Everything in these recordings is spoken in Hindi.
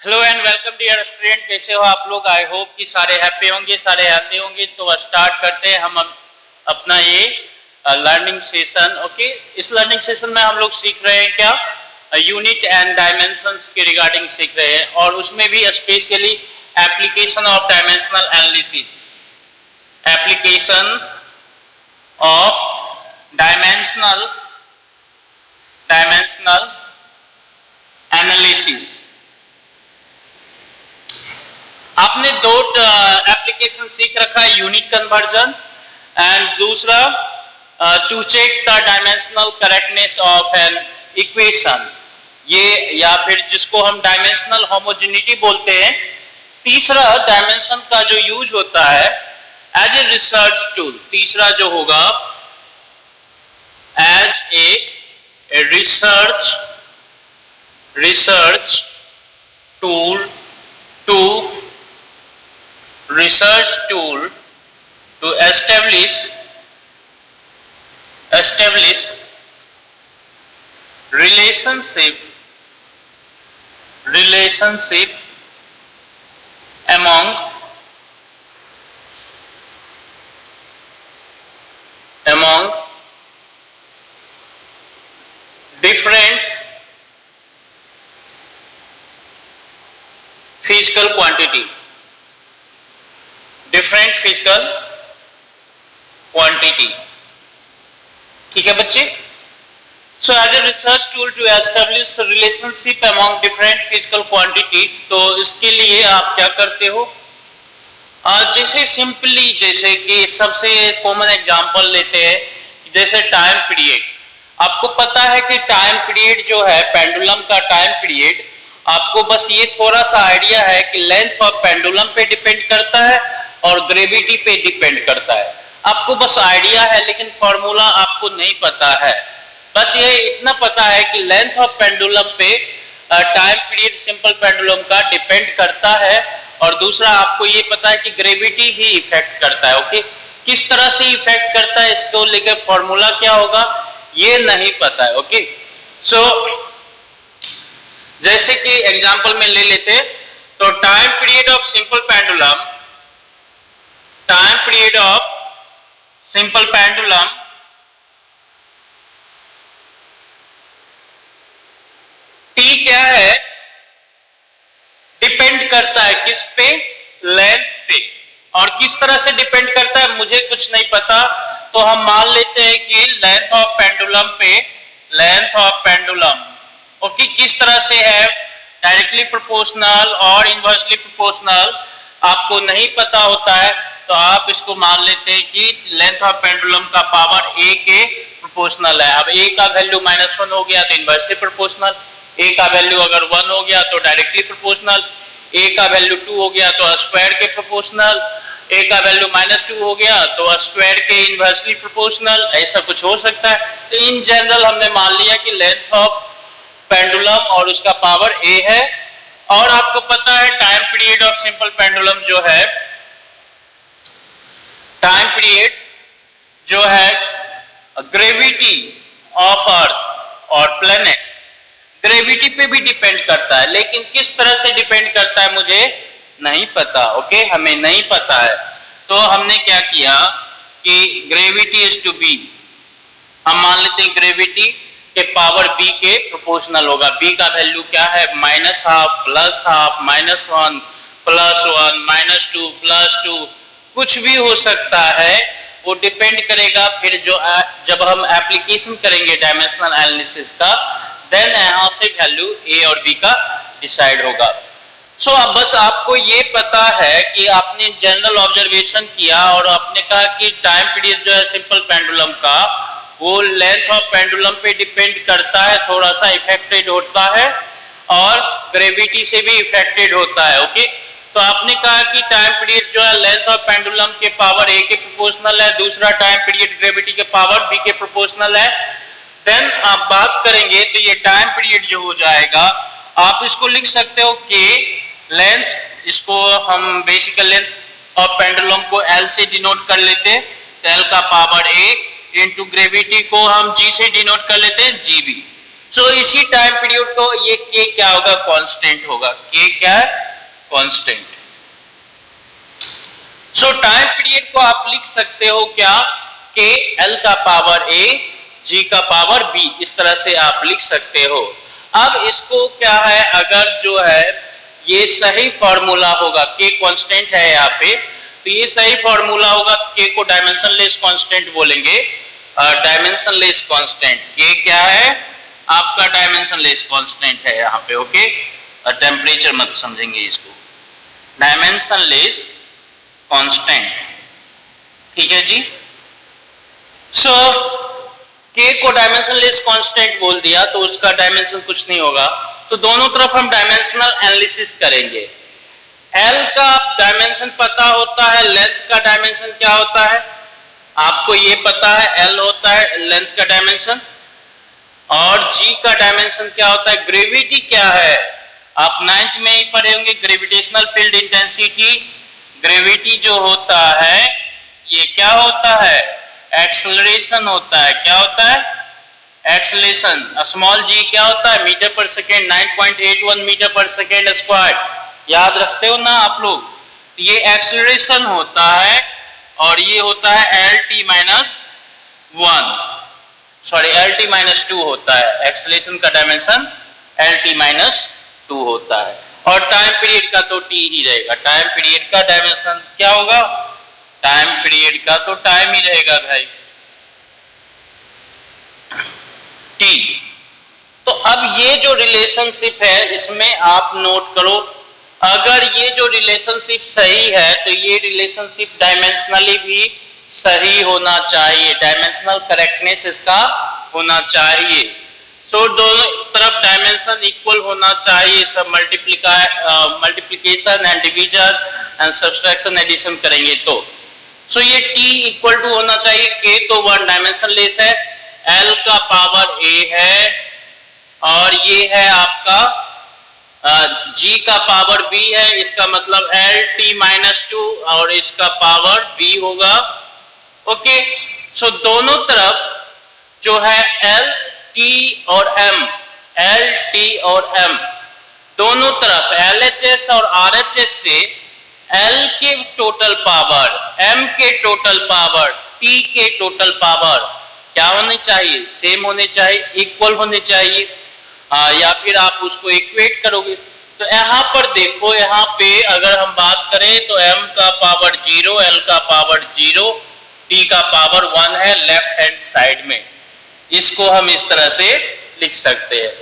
Hello and welcome dear student. कैसे हो आप लोग? आई होप कि सारे हैप्पी होंगे, सारे हेल्दी होंगे। तो स्टार्ट करते हैं हम अपना ये लर्निंग सेशन। ओके, इस लर्निंग सेशन में हम लोग सीख रहे हैं क्या, यूनिट एंड डायमेंशंस के रिगार्डिंग सीख रहे हैं, और उसमें भी specially application of dimensional analysis, application of dimensional analysis. आपने दो एप्लीकेशन सीख रखा है, यूनिट कन्वर्जन एंड दूसरा to check the dimensional correctness of an equation, ये या फिर जिसको हम डायमेंशनल होमोजेनिटी बोलते हैं। तीसरा डायमेंशन का जो यूज होता है एज ए रिसर्च टूल, तीसरा जो होगा as a research tool to establish relationship among different physical quantity, ठीक है बच्चे। So as a research tool to establish relationship among different physical quantity, तो इसके लिए आप क्या करते हो, जैसे सिंपली, जैसे कि सबसे कॉमन एग्जांपल लेते हैं, जैसे टाइम पीरियड। आपको पता है कि टाइम पीरियड जो है, पेंडुलम का टाइम पीरियड, आपको बस ये थोड़ा सा आइडिया है कि लेंथ ऑफ पेंडुलम पे डिपेंड करता है और ग्रेविटी पे डिपेंड करता है। आपको बस आइडिया है, लेकिन फॉर्मूला आपको नहीं पता है। बस ये इतना पता है कि लेंथ ऑफ पेंडुलम पे टाइम पीरियड सिंपल पेंडुलम का डिपेंड करता है, और दूसरा आपको ये पता है कि ग्रेविटी भी इफेक्ट करता है। ओके, किस तरह से इफेक्ट करता है, इसको लेकर फॉर्मूला क्या होगा ये नहीं पता है। ओके, सो जैसे कि एग्जांपल में ले लेते, तो time period of simple pendulum, T क्या है, डिपेंड करता है किस पे, लेंथ पे। और किस तरह से डिपेंड करता है मुझे कुछ नहीं पता, तो हम मान लेते हैं कि लेंथ ऑफ पेंडुलम ओके, किस तरह से है, डायरेक्टली प्रोपोर्शनल और इनवर्सली प्रोपोर्शनल, आपको नहीं पता होता है, तो आप इसको मान लेते हैं कि लेंथ ऑफ पेंडुलम का पावर a के प्रोपोर्शनल है। अब a का वैल्यू -1 हो गया तो इनवर्सली प्रोपोर्शनल, a का वैल्यू अगर 1 हो गया तो डायरेक्टली प्रोपोर्शनल, a का वैल्यू 2 हो गया तो स्क्वायर के प्रोपोर्शनल, a का वैल्यू -2 हो गया तो स्क्वायर के इनवर्सली प्रोपोर्शनल, ऐसा कुछ हो सकता है। तो इन जनरल हमने मान लिया कि लेंथ ऑफ पेंडुलम और उसका पावर a है। और आपको पता है time period of simple pendulum जो है, टाइम पीरियड जो है ग्रेविटी ऑफ अर्थ और प्लेनेट, ग्रेविटी पे भी डिपेंड करता है, लेकिन किस तरह से डिपेंड करता है मुझे नहीं पता। ओके, हमें नहीं पता है, तो हमने क्या किया कि ग्रेविटी इज टू बी, हम मान लेते हैं ग्रेविटी के पावर b के प्रोपोर्शनल होगा। b का वैल्यू क्या है, -½ +½ -1 +1 -2 +2, कुछ भी हो सकता है, वो डिपेंड करेगा। फिर जो जब हम एप्लीकेशन करेंगे डायमेंशनल एनालिसिस का, देन यहां से वैल्यू a और b का डिसाइड होगा। सो अब बस आपको ये पता है कि आपने जनरल ऑब्जर्वेशन किया और आपने कहा कि टाइम पीरियड जो है सिंपल पेंडुलम का, वो लेंथ ऑफ पेंडुलम पे डिपेंड करता है, थोड़ा सा इफेक्टेड होता है और ग्रेविटी से भी इफेक्टेड होता है। ओके, तो आपने कहा कि टाइम पीरियड जो है लेंथ ऑफ पेंडुलम के पावर a के प्रोपोर्शनल है, दूसरा टाइम पीरियड ग्रेविटी के पावर b के प्रोपोर्शनल है। देन आप बात करेंगे तो ये टाइम पीरियड जो हो जाएगा, आप इसको लिख सकते हो कि लेंथ, इसको हम बेसिकल लेंथ ऑफ पेंडुलम को L से डिनोट कर लेते, तो L का पावर a इंटू ग्रेविटी को हम g से डिनोट कर लेते हैं GB। सो इसी टाइम पीरियड को ये k क्या होगा, कांस्टेंट होगा। k क्या है, कांस्टेंट। सो टाइम पीरियड को आप लिख सकते हो क्या, k l का पावर a g का पावर b, इस तरह से आप लिख सकते हो। अब इसको क्या है, अगर जो है ये सही फॉर्मूला होगा, k कांस्टेंट है यहाँ पे, तो ये सही फॉर्मूला होगा, k को डायमेंशनलेस कांस्टेंट बोलेंगे। डायमेंशनलेस कांस्टेंट k क्या है आपका, डायमेंशनलेस कांस्टेंट है यहाँ पे। ओके, टेम्परेचर मत समझेंगे इसको, डायमेंशनलेस कांस्टेंट, ठीक है जी। सो k को डायमेंशनलेस कांस्टेंट बोल दिया तो उसका डायमेंशन कुछ नहीं होगा, तो दोनों तरफ हम डायमेंशनल एनालिसिस करेंगे। L का डायमेंशन पता होता है, लेंथ का डायमेंशन क्या होता है आपको ये पता है, L होता है लेंथ का डायमेंशन, और G का डायमेंशन क्या होता है, ग्रेविटी क्या है, आप 9th में ही पढ़े होंगे, ग्रेविटेशनल फील्ड इंटेंसिटी। ग्रेविटी जो होता है ये क्या होता है, एक्सेलरेशन होता है। क्या होता है, एक्सेलरेशन। स्मॉल g क्या होता है, मीटर पर सेकेंड, 9.81 मीटर पर सेकेंड स्क्वायर, याद रखते हो ना आप लोग। ये एक्सेलरेशन होता है और ये होता है LT-2 होता है। एक्सेलरेशन का डायमेंशन LT-2 होता है, और टाइम पीरियड का तो t ही रहेगा। टाइम पीरियड का डायमेंशन क्या होगा, टाइम पीरियड का तो टाइम ही रहेगा भाई, t। तो अब ये जो रिलेशनशिप है इसमें आप नोट करो, अगर ये जो रिलेशनशिप सही है तो ये रिलेशनशिप डायमेंशनली भी सही होना चाहिए, डायमेंशनल करेक्टनेस इसका होना चाहिए। सो दोनों तरफ डायमेंशन इक्वल होना चाहिए, सब multiplication and division and subtraction addition करेंगे तो। सो ये t इक्वल टू होना चाहिए k, तो 1 डायमेंशनलेस है, l का पावर a है, और ये है आपका g का पावर b है, इसका मतलब LT-2 और इसका पावर b होगा। ओके, सो दोनों तरफ जो है L, T और M, L, T और M दोनों तरफ LHS और RHS से L के टोटल पावर, M के टोटल पावर, T के टोटल पावर क्या होनी चाहिए, सेम होने चाहिए, इक्वल होने चाहिए, या फिर आप उसको इक्वेट करोगे। तो यहाँ पर देखो, यहाँ पे अगर हम बात करें तो M का पावर 0, L का पावर 0, T का पावर 1 है लेफ्ट हैंड साइड में। इसको हम इस तरह से लिख सकते हैं।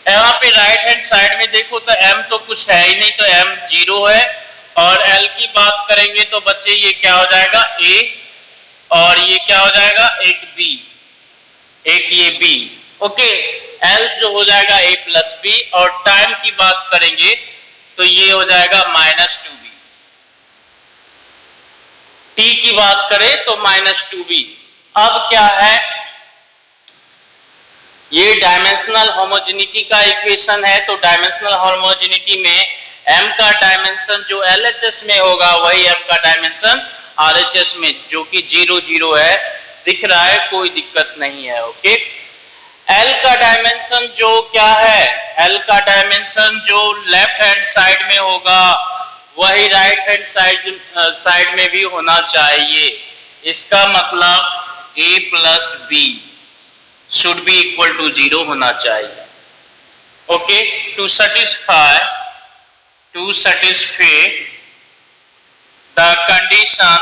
यहाँ पे राइट हैंड साइड में देखो तो M तो कुछ है ही नहीं, तो M 0 है, और L की बात करेंगे तो बच्चे ये क्या हो जाएगा, A, और ये क्या हो जाएगा, एक B, एक ये B। ओके, L जो हो जाएगा A प्लस B, और टाइम की बात करेंगे तो ये हो जाएगा -2B। T की बात करें तो -2B। अब क्या है, ये डायमेंशनल होमोजेनिटी का इक्वेशन है, तो डायमेंशनल होमोजेनिटी में M का डायमेंशन जो LHS में होगा वही M का डायमेंशन RHS में, जो कि 0 0 है, दिख रहा है, कोई दिक्कत नहीं है। ओके, L का डायमेंशन जो क्या है, L का डायमेंशन जो लेफ्ट हैंड साइड में होगा वही राइट हैंड साइड में भी होना चाहिए। इसका मतलब A plus B should be equal to 0 होना चाहिए। Okay, to satisfy the condition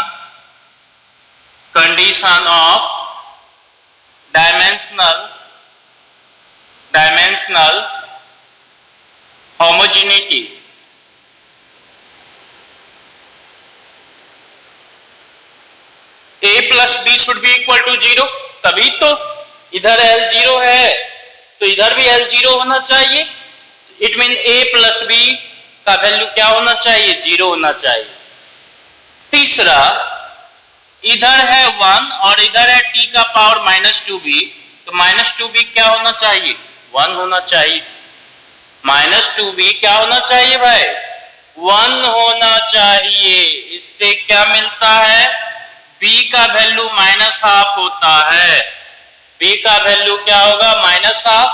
of dimensional homogeneity, A plus B should be equal to 0, तभी तो इधर L 0 है तो इधर भी L 0 होना चाहिए। It mean A plus B का वैल्यू क्या होना चाहिए, 0 होना चाहिए। तीसरा, इधर है 1 और इधर है t का पावर -2b, तो -2b क्या होना चाहिए, 1 होना चाहिए। -2b क्या होना चाहिए भाई, 1 होना चाहिए। इससे क्या मिलता है, b का वैल्यू -½ होता है। b का वैल्यू क्या होगा, -½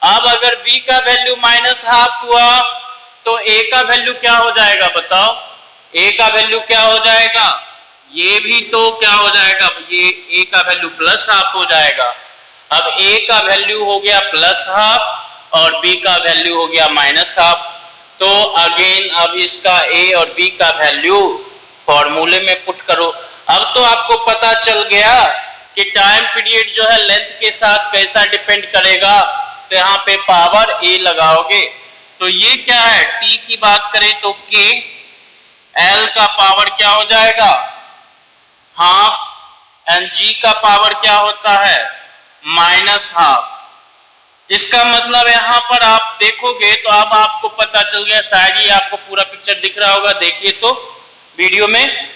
अब अगर B का वैल्यू -12 हुआ तो A का वैल्यू क्या हो जाएगा बताओ? A का वैल्यू क्या हो जाएगा? ये भी तो क्या हो जाएगा? ये A का वैल्यू +12 हो जाएगा। अब A का वैल्यू हो गया +12 और B का वैल्यू हो गया -12। तो अगेन अब इसका A और B का वैल्यू फॉर्मूले में पुट करो। अब तो आपको पता चल गया कि टाइम पीरियड जो है लेंथ के साथ कैसा डिपेंड करेगा। तो यहाँ पे पावर A लगाओगे तो ये क्या है, T की बात करें तो K, L का पावर क्या हो जाएगा हाफ, एंड G का पावर क्या होता है -12। इसका मतलब यहाँ पर आप देखोगे तो अब आपको पता चल गया, शायद ये आपको पूरा पिक्चर दिख रहा होगा, देखिए तो वीडियो में।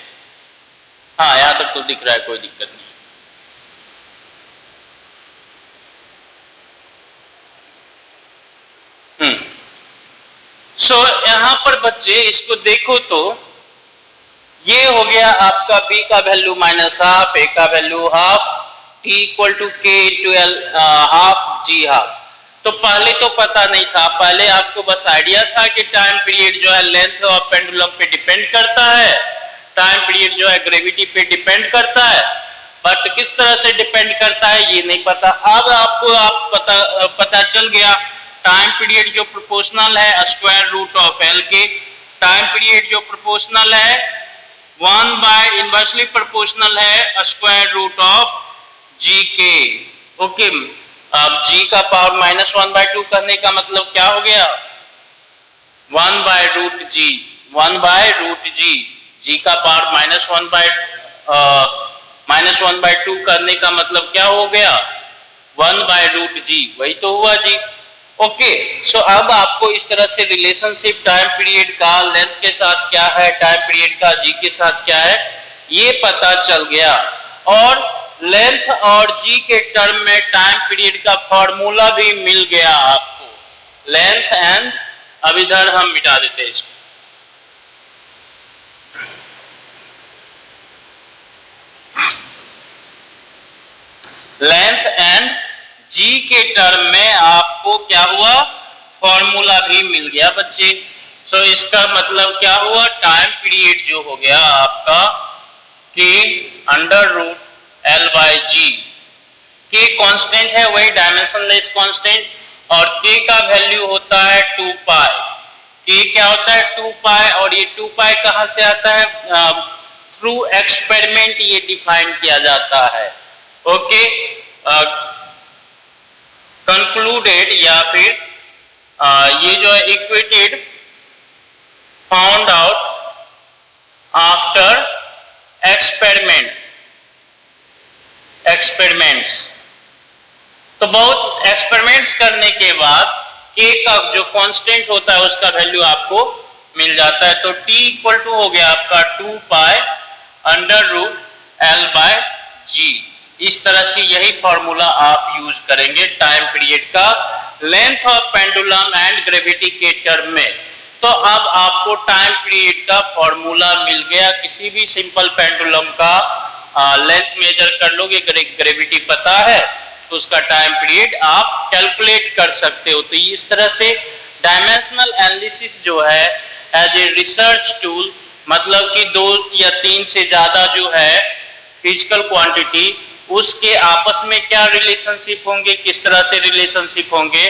हाँ यहाँ तक तो दिख रहा है, कोई दिक्कत नहीं। सो यहाँ पर बच्चे इसको देखो तो ये हो गया आपका B का वैल्यू -12, A का value half, T equal to K into L half, G half. तो पहले तो पता नहीं था, पहले आपको बस आइडिया था कि टाइम पीरियड जो है लेंथ और पेंडुलम पे डिपेंड करता है, टाइम पीरियड जो है ग्रेविटी पे डिपेंड करता है, बट किस तरह से डिपेंड करता है ये नहीं पता। अब आपको पता चल गया टाइम पीरियड जो प्रोपोर्शनल है स्क्वायर रूट ऑफ L के, टाइम पीरियड जो प्रोपोर्शनल है 1 बाय इनवर्सली प्रोपोर्शनल है स्क्वायर रूट ऑफ G के। ओके, अब G का पावर -1/2 करने का मतलब क्या हो गया 1/√G, 1/√G। G का पावर -1/2 करने का मतलब क्या हो गया 1/√G, वही तो हुआ जी। ओके, सो अब आपको इस तरह से रिलेशनशिप टाइम पीरियड का लेंथ के साथ क्या है, टाइम पीरियड का G के साथ क्या है, ये पता चल गया। और लेंथ और G के टर्म में टाइम पीरियड का फॉर्मूला भी मिल गया आपको, लेंथ एंड, अब इधर हम मिटा देते हैं इसको, लेंथ एंड G के टर्म में आपको क्या हुआ फॉर्मूला भी मिल गया बच्चे। सो इसका मतलब क्या हुआ, टाइम पीरियड जो हो गया आपका K √L/G। K कांस्टेंट है, वही डायमेंशनलेस कांस्टेंट, और K का वैल्यू होता है 2π। K क्या होता है 2π, और ये 2π कहां से आता है, थ्रू एक्सपेरिमेंट ये डिफाइन किया जाता है। ओके, कंक्लूडेड या फिर ये जो है equated, found out after experiments. तो बहुत एक्सपेरिमेंट्स करने के बाद K का जो कांस्टेंट होता है उसका वैल्यू आपको मिल जाता है। तो T इक्वल टू हो गया आपका 2π √L/G। इस तरह से यही फॉर्मूला आप यूज करेंगे टाइम पीरियड का length of pendulum and gravity के टर्म में। तो अब आपको टाइम पीरियड का फॉर्मूला मिल गया, किसी भी सिंपल पेंडुलम का लेंथ मेजर कर लोगे, ग्रेविटी पता है तो उसका टाइम पीरियड आप कैलकुलेट कर सकते हो। तो इस तरह से डायमेंशनल एनालिसिस जो है एज ए रिसर्च टूल, मतलब कि 2 या 3 से ज्यादा जो है फिजिकल क्वांटिटी, उसके आपस में क्या रिलेशनशिप होंगे, किस तरह से रिलेशनशिप होंगे,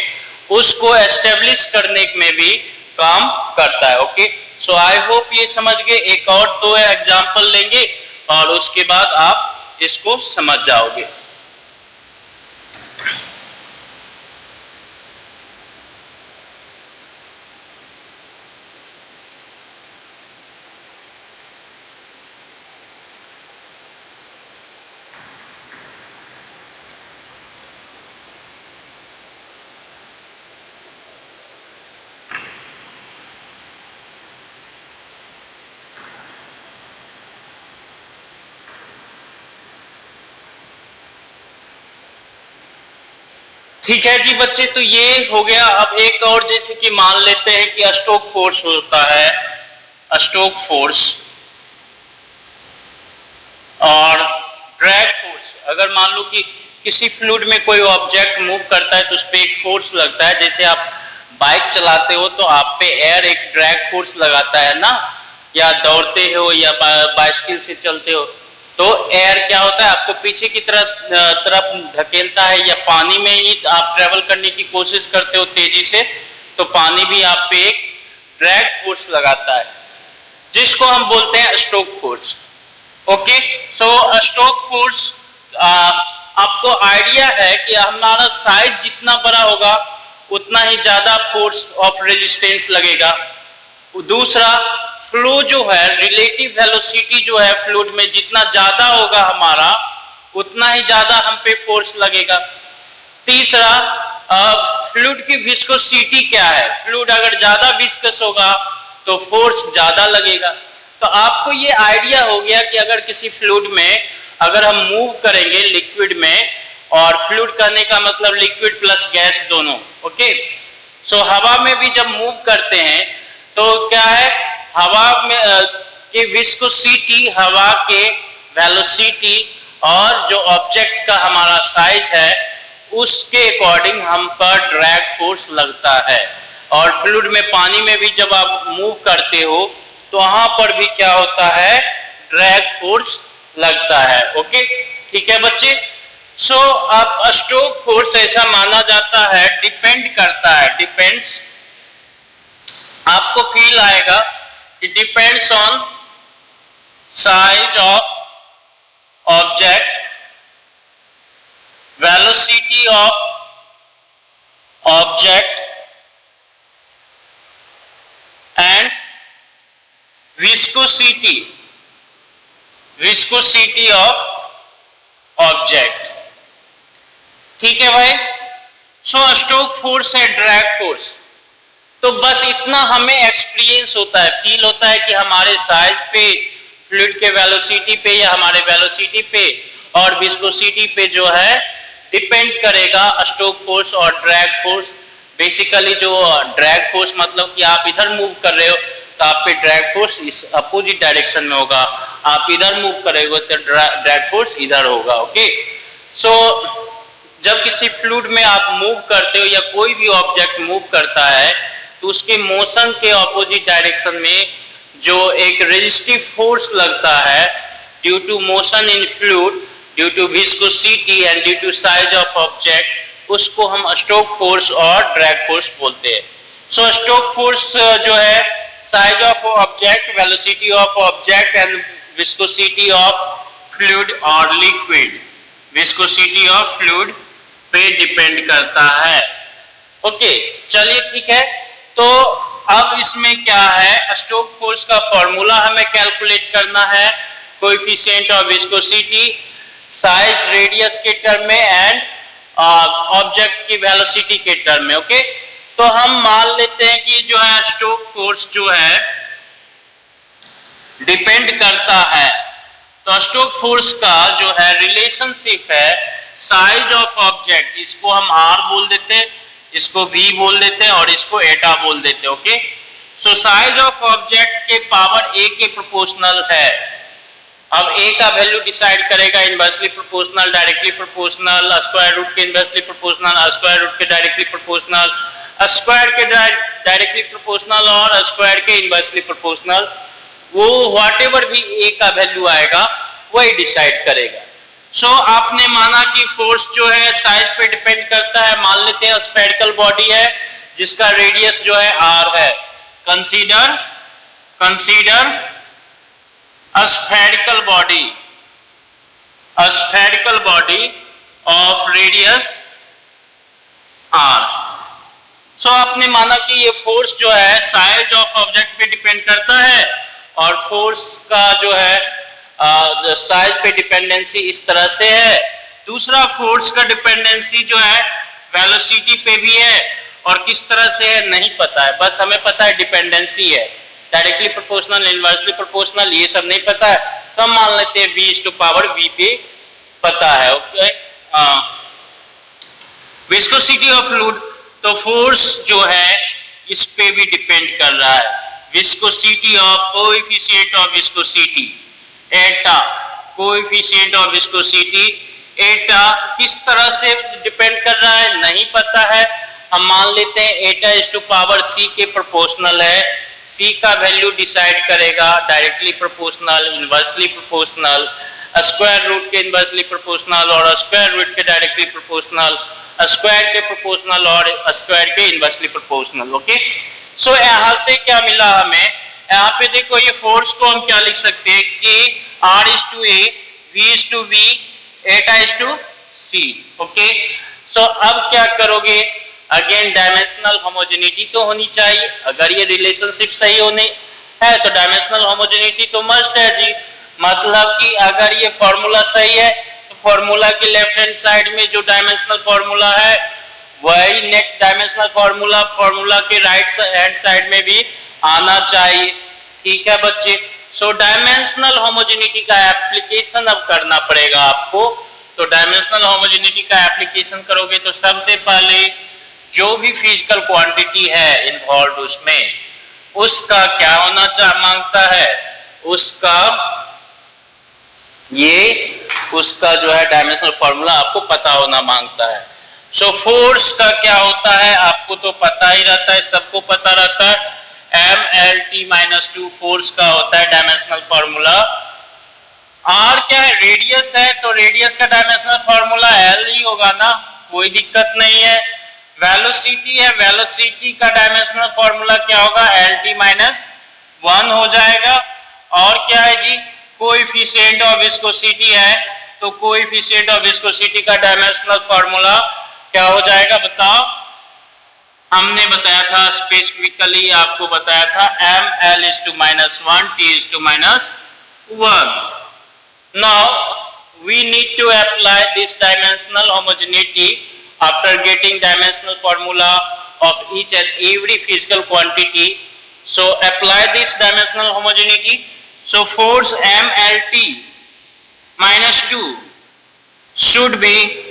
उसको एस्टेब्लिश करने में भी काम करता है। ओके, सो आई होप ये समझ गए। एक और 2 एग्जांपल लेंगे और उसके बाद आप इसको समझ जाओगे। ठीक है जी बच्चे, तो ये हो गया। अब एक और, जैसे कि मान लेते हैं कि स्टोक फोर्स होता है, स्टोक फोर्स और ड्रैग फोर्स। अगर मान लो कि किसी फ्लूइड में कोई ऑब्जेक्ट मूव करता है तो उस पर एक फोर्स लगता है। जैसे आप बाइक चलाते हो तो आप पे एयर एक ड्रैग फोर्स लगाता है ना, या दौड़ते हो या बाइसिकल से चलते हो तो एयर क्या होता है, आपको पीछे की तरफ धकेलता है, या पानी में ही आप ट्रेवल करने की कोशिश करते हो तेजी से तो पानी भी आप पे एक ड्रैग फोर्स लगाता है, जिसको हम बोलते हैं स्टोक फोर्स। ओके, सो स्टोक फोर्स, आपको आइडिया है कि हमारा साइज जितना बड़ा होगा उतना ही ज्यादा फोर्स ऑफ रेजिस्टेंस लगेगा। दूसरा, फ्लो जो है, रिलेटिव वेलोसिटी जो है फ्लूइड में जितना ज्यादा होगा हमारा उतना ही ज्यादा हम पे फोर्स लगेगा। तीसरा, फ्लूइड की विस्कोसिटी क्या है, फ्लूइड अगर ज्यादा विस्कस होगा तो फोर्स ज्यादा लगेगा। तो आपको ये आइडिया हो गया कि अगर किसी फ्लूइड में अगर हम मूव करेंगे लिक्विड में, और फ्लूइड करने का मतलब लिक्विड प्लस गैस दोनों। ओके, सो हवा में भी जब मूव करते हैं तो क्या है, हवा में की विस्कोसिटी, हवा के वेलोसिटी और जो ऑब्जेक्ट का हमारा साइज है उसके अकॉर्डिंग हम पर ड्रैग फोर्स लगता है। और फ्लूइड में, पानी में भी जब आप मूव करते हो तो वहां पर भी क्या होता है, ड्रैग फोर्स लगता है। ओके, ठीक है बच्चे। सो अब स्टोक फोर्स ऐसा माना जाता है, डिपेंड करता है, डिपेंड्स, आपको फील आएगा कि depends on size of object, velocity of object and viscosity of object. ठीक है भाई। सो स्टोक फोर्स है ड्रैग फोर्स। तो बस इतना हमें एक्सपीरियंस होता है, फील होता है कि हमारे साइज पे, फ्लूइड के वेलोसिटी पे या हमारे वेलोसिटी पे और विस्कोसिटी पे जो है डिपेंड करेगा स्टोक फोर्स और ड्रैग फोर्स। बेसिकली जो ड्रैग फोर्स मतलब कि आप इधर मूव कर रहे हो तो आप पे ड्रैग फोर्स इस अपोजिट डायरेक्शन में होगा, आप इधर मूव करेंगे तो ड्रैग फोर्स इधर होगा। ओके, सो जब किसी फ्लूइड में आप मूव करते हो या कोई भी ऑब्जेक्ट मूव करता है तो उसके मोशन के ऑपोजिट डायरेक्शन में जो एक रेजिस्टिव फोर्स लगता है due to motion in fluid, due to viscosity and due to size of object, उसको हम स्टोक फोर्स और ड्रैग फोर्स बोलते हैं। सो स्टोक फोर्स जो है size of object, velocity of object and viscosity of fluid और लिक्विड, विस्कोसिटी ऑफ फ्लूइड पे डिपेंड करता है। ओके, चलिए ठीक है। तो अब इसमें क्या है, स्टोक फोर्स का फॉर्मूला हमें कैलकुलेट करना है, coefficient of viscosity, size radius के टर्म में एंड ऑब्जेक्ट की वेलोसिटी के टर्म में। ओके, तो हम मान लेते हैं कि जो है स्टोक फोर्स जो है डिपेंड करता है, तो स्टोक फोर्स का जो है रिलेशनशिप है साइज ऑफ ऑब्जेक्ट, इसको हम आर बोल देते हैं, इसको v बोल देते हैं और इसको एटा बोल देते हैं। Okay, so size of object के पावर a के प्रोपोर्शनल है। अब a का वैल्यू डिसाइड करेगा inversely proportional, directly proportional, square root के इनवर्सली प्रोपोर्शनल, स्क्वायर रूट के डायरेक्टली प्रोपोर्शनल, स्क्वायर के डायरेक्टली प्रोपोर्शनल और स्क्वायर के इनवर्सली प्रोपोर्शनल। वो व्हाटएवर भी a का वैल्यू आएगा वही डिसाइड करेगा। सो आपने माना कि फोर्स जो है साइज पे डिपेंड करता है, मान लेते हैं स्फेरिकल बॉडी है जिसका रेडियस जो है r है। Consider spherical body of radius r। सो आपने माना कि ये फोर्स जो है साइज ऑफ ऑब्जेक्ट पे डिपेंड करता है और फोर्स का जो है साइज पे डिपेंडेंसी इस तरह से है। दूसरा, फोर्स का डिपेंडेंसी जो है वेलोसिटी पे भी है और किस तरह से है नहीं पता है, बस हमें पता है डिपेंडेंसी है, डायरेक्टली प्रोपोर्शनल, इनवर्सली प्रोपोर्शनल ये सब नहीं पता है, तो हम मान लेते हैं v/v पे पता है। ओके, विस्कोसिटी ऑफ फ्लूइड, तो फोर्स जो है इस पे भी डिपेंड कर रहा है, viscosity of, coefficient of viscosity Etah, coefficient of viscosity एटा किस तरह से डिपेंड कर रहा है नहीं पता है, हम मान लेते हैं एटा इज टू पावर सी के प्रोपोर्शनल है, सी का वैल्यू डिसाइड करेगा directly proportional, inversely proportional, square root के इनवर्सली प्रोपोर्शनल और स्क्वायर रूट के डायरेक्टली प्रोपोर्शनल, स्क्वायर के प्रोपोर्शनल और स्क्वायर के इनवर्सली प्रोपोर्शनल। ओके, सो यहाँ से क्या मिला हमें, यहाँ पे देखो ये फोर्स को हम क्या लिख सकते हैं कि R is to A, V is to V, eta is to C. Okay, so अब क्या करोगे, अगेन डायमेंशनल होमोजेनिटी तो होनी चाहिए, अगर ये रिलेशनशिप सही होने है तो डायमेंशनल होमोजेनिटी तो मस्ट है जी, मतलब कि अगर ये फॉर्मूला सही है तो फॉर्मूला के लेफ्ट हैंड साइड में जो डायमेंशनल फॉर्मूला है वही नेक्स्ट डायमेंशनल फॉर्मूला के राइट हैंड साइड में भी आना चाहिए। ठीक है बच्चे, सो डायमेंशनल होमोजेनिटी का एप्लीकेशन अब करना पड़ेगा आपको। तो डायमेंशनल होमोजेनिटी का एप्लीकेशन करोगे तो सबसे पहले जो भी फिजिकल क्वांटिटी है इन्वॉल्व उसमें, उसका क्या होना मांगता है, उसका जो है डायमेंशनल फॉर्मूला आपको पता होना मांगता है। सो फोर्स का क्या होता है आपको तो पता ही रहता है, सबको पता रहता है, mlt-2 फोर्स का होता है डायमेंशनल फॉर्मूला। r क्या है, रेडियस है, तो रेडियस का डायमेंशनल फॉर्मूला l ही होगा ना, कोई दिक्कत नहीं है। वेलोसिटी है, वेलोसिटी का डायमेंशनल फॉर्मूला क्या होगा, lt-1 हो जाएगा। और क्या है जी, कोएफिशिएंट ऑफ विस्कोसिटी है, तो कोएफिशिएंट ऑफ विस्कोसिटी का डायमेंशनल फॉर्मूला क्या हो जाएगा बताओ, हमने बताया था स्पेसिफिकली, आपको बताया था ml/-1 t/-1। now we need to apply this dimensional homogeneity after getting dimensional formula of each and every physical quantity. So apply this dimensional homogeneity. So force mlt-2 should be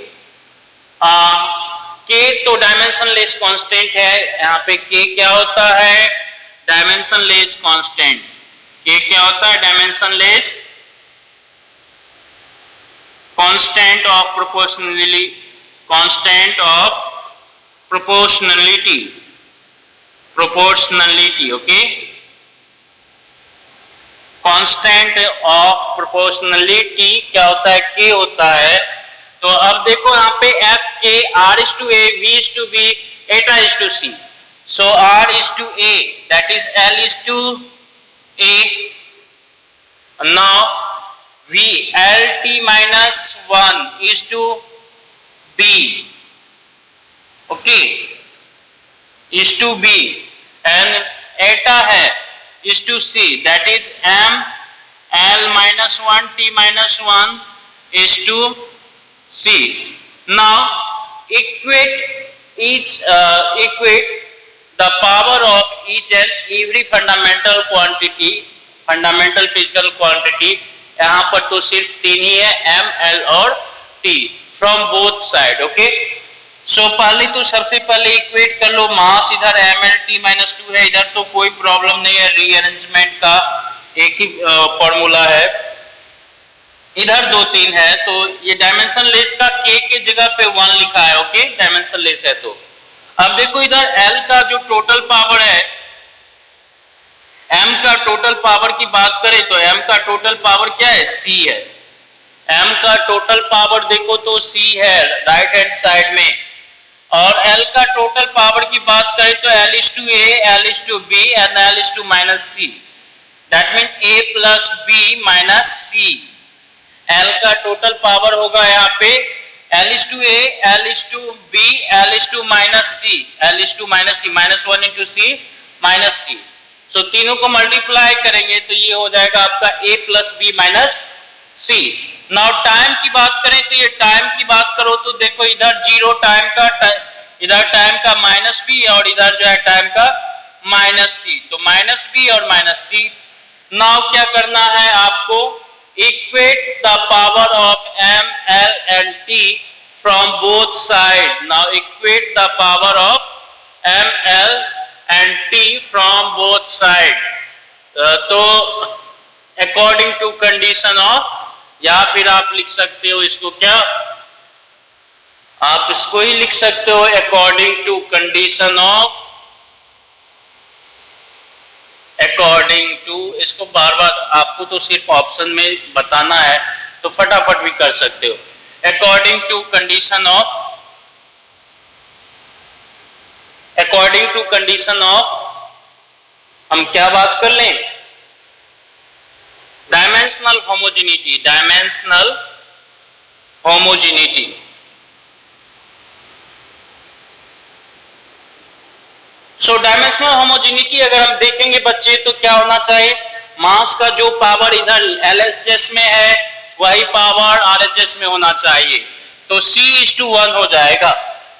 k तो डायमेंशनलेस कांस्टेंट है, यहाँ पे k क्या होता है, डायमेंशनलेस कांस्टेंट। k क्या होता है, dimensionless constant of proportionality. Okay, constant of proportionality क्या होता है, k होता है। तो अब देखो यहाँ पे f k, r is to a, v is to b, eta is to c. So r is to a, that is l is to a. Now v lt-1 is to b. Okay, is to b, and eta है is to c, that is m l-1 t-1 is to c. Now equate the power of each and every fundamental physical quantity। यहाँ पर तो सिर्फ 3 ही है, m, l और t from both side। Okay, so पहले तो सबसे पहले इक्वेट कर लो, मास इधर mlt-2 है, इधर तो कोई प्रॉब्लम नहीं है, रीअरेंजमेंट का एक ही फॉर्मूला है, इधर 2-3 है, तो ये डायमेंशनलेस का k के जगह पे 1 लिखा है। ओके, डायमेंशनलेस है। तो अब देखो इधर l का जो टोटल पावर है, m का टोटल पावर की बात करें तो m का टोटल पावर क्या है, c है। m का टोटल पावर देखो तो c है राइट हैंड साइड में, और l का टोटल पावर की बात करें तो l is to a, l is to b and l is to -c, that means a plus b minus c। l का टोटल पावर होगा यहाँ पे l is to a, l is to b, l is to -c, l is to -c, -1 into c minus c। सो तीनों को मल्टीप्लाई करेंगे तो ये हो जाएगा आपका a plus b minus c। Now time की बात करें तो ये टाइम की बात करो तो देखो इधर 0 टाइम का, इधर टाइम का -b और इधर जो है टाइम का -c, तो -b और -c। नाउ क्या करना है आपको, equate the power of m, l and t from both side। now equate the power of m, l and t from both side। तो according to condition of या फिर आप लिख सकते हो इसको क्या, आप इसको ही लिख सकते हो according to condition of, according to, इसको बार बार आपको तो सिर्फ ऑप्शन में बताना है तो फटाफट भी कर सकते हो, according to condition of, according to condition of, हम क्या बात कर लें, dimensional homogeneity, dimensional homogeneity. So dimensional homogeneity अगर हम देखेंगे बच्चे तो क्या होना चाहिए, मास का जो पावर इधर LHS में है वही पावर RHS में होना चाहिए, तो C:1 हो जाएगा।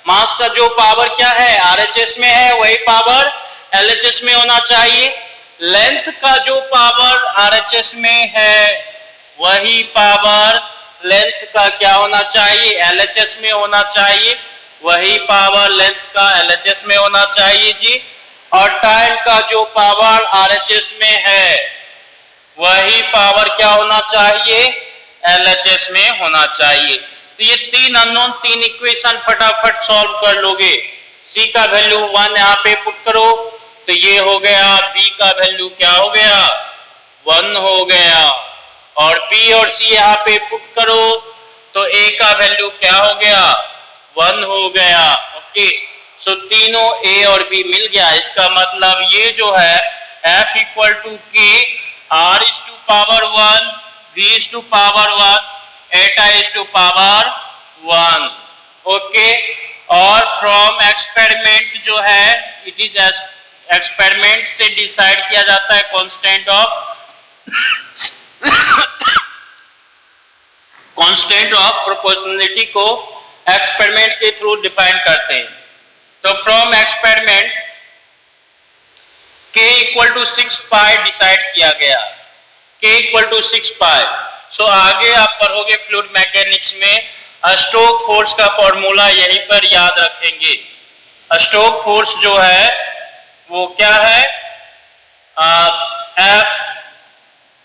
मास का जो पावर क्या है RHS में है वही पावर LHS में होना चाहिए, लेंथ का जो पावर RHS में है वही पावर लेंथ का क्या होना चाहिए LHS में होना चाहिए, वही पावर लेंथ का LHS में होना चाहिए जी, और टाइम का जो पावर RHS में है वही पावर क्या होना चाहिए LHS में होना चाहिए। तो ये तीन अननोन, तीन इक्वेशन फटाफट सॉल्व कर लोगे। C का वैल्यू 1 यहाँ पे पुट करो तो ये हो गया, B का वैल्यू क्या हो गया 1 हो गया, और B और C यहाँ पे पुट करो तो A का वैल्यू क्या हो गया 1 हो गया। ओके, सो तीनों A और B मिल गया, इसका मतलब ये जो है F equal to K R⁴1 V⁴1 eta⁴1। Okay, और फ्रॉम एक्सपेरिमेंट जो है इट इज एक्सपेरिमेंट से डिसाइड किया जाता है कांस्टेंट ऑफ प्रोपोर्शनलिटी को एक्सपेरिमेंट के थ्रू डिफाइन करते हैं। तो from experiment K equal to 6 pi डिसाइड किया गया, K equal to 6 pi. So आगे आप पढ़ोगे फ्लूइड मैकेनिक्स में स्टोक फोर्स का फॉर्मूला यहीं पर याद रखेंगे। स्टोक फोर्स जो है वो क्या है F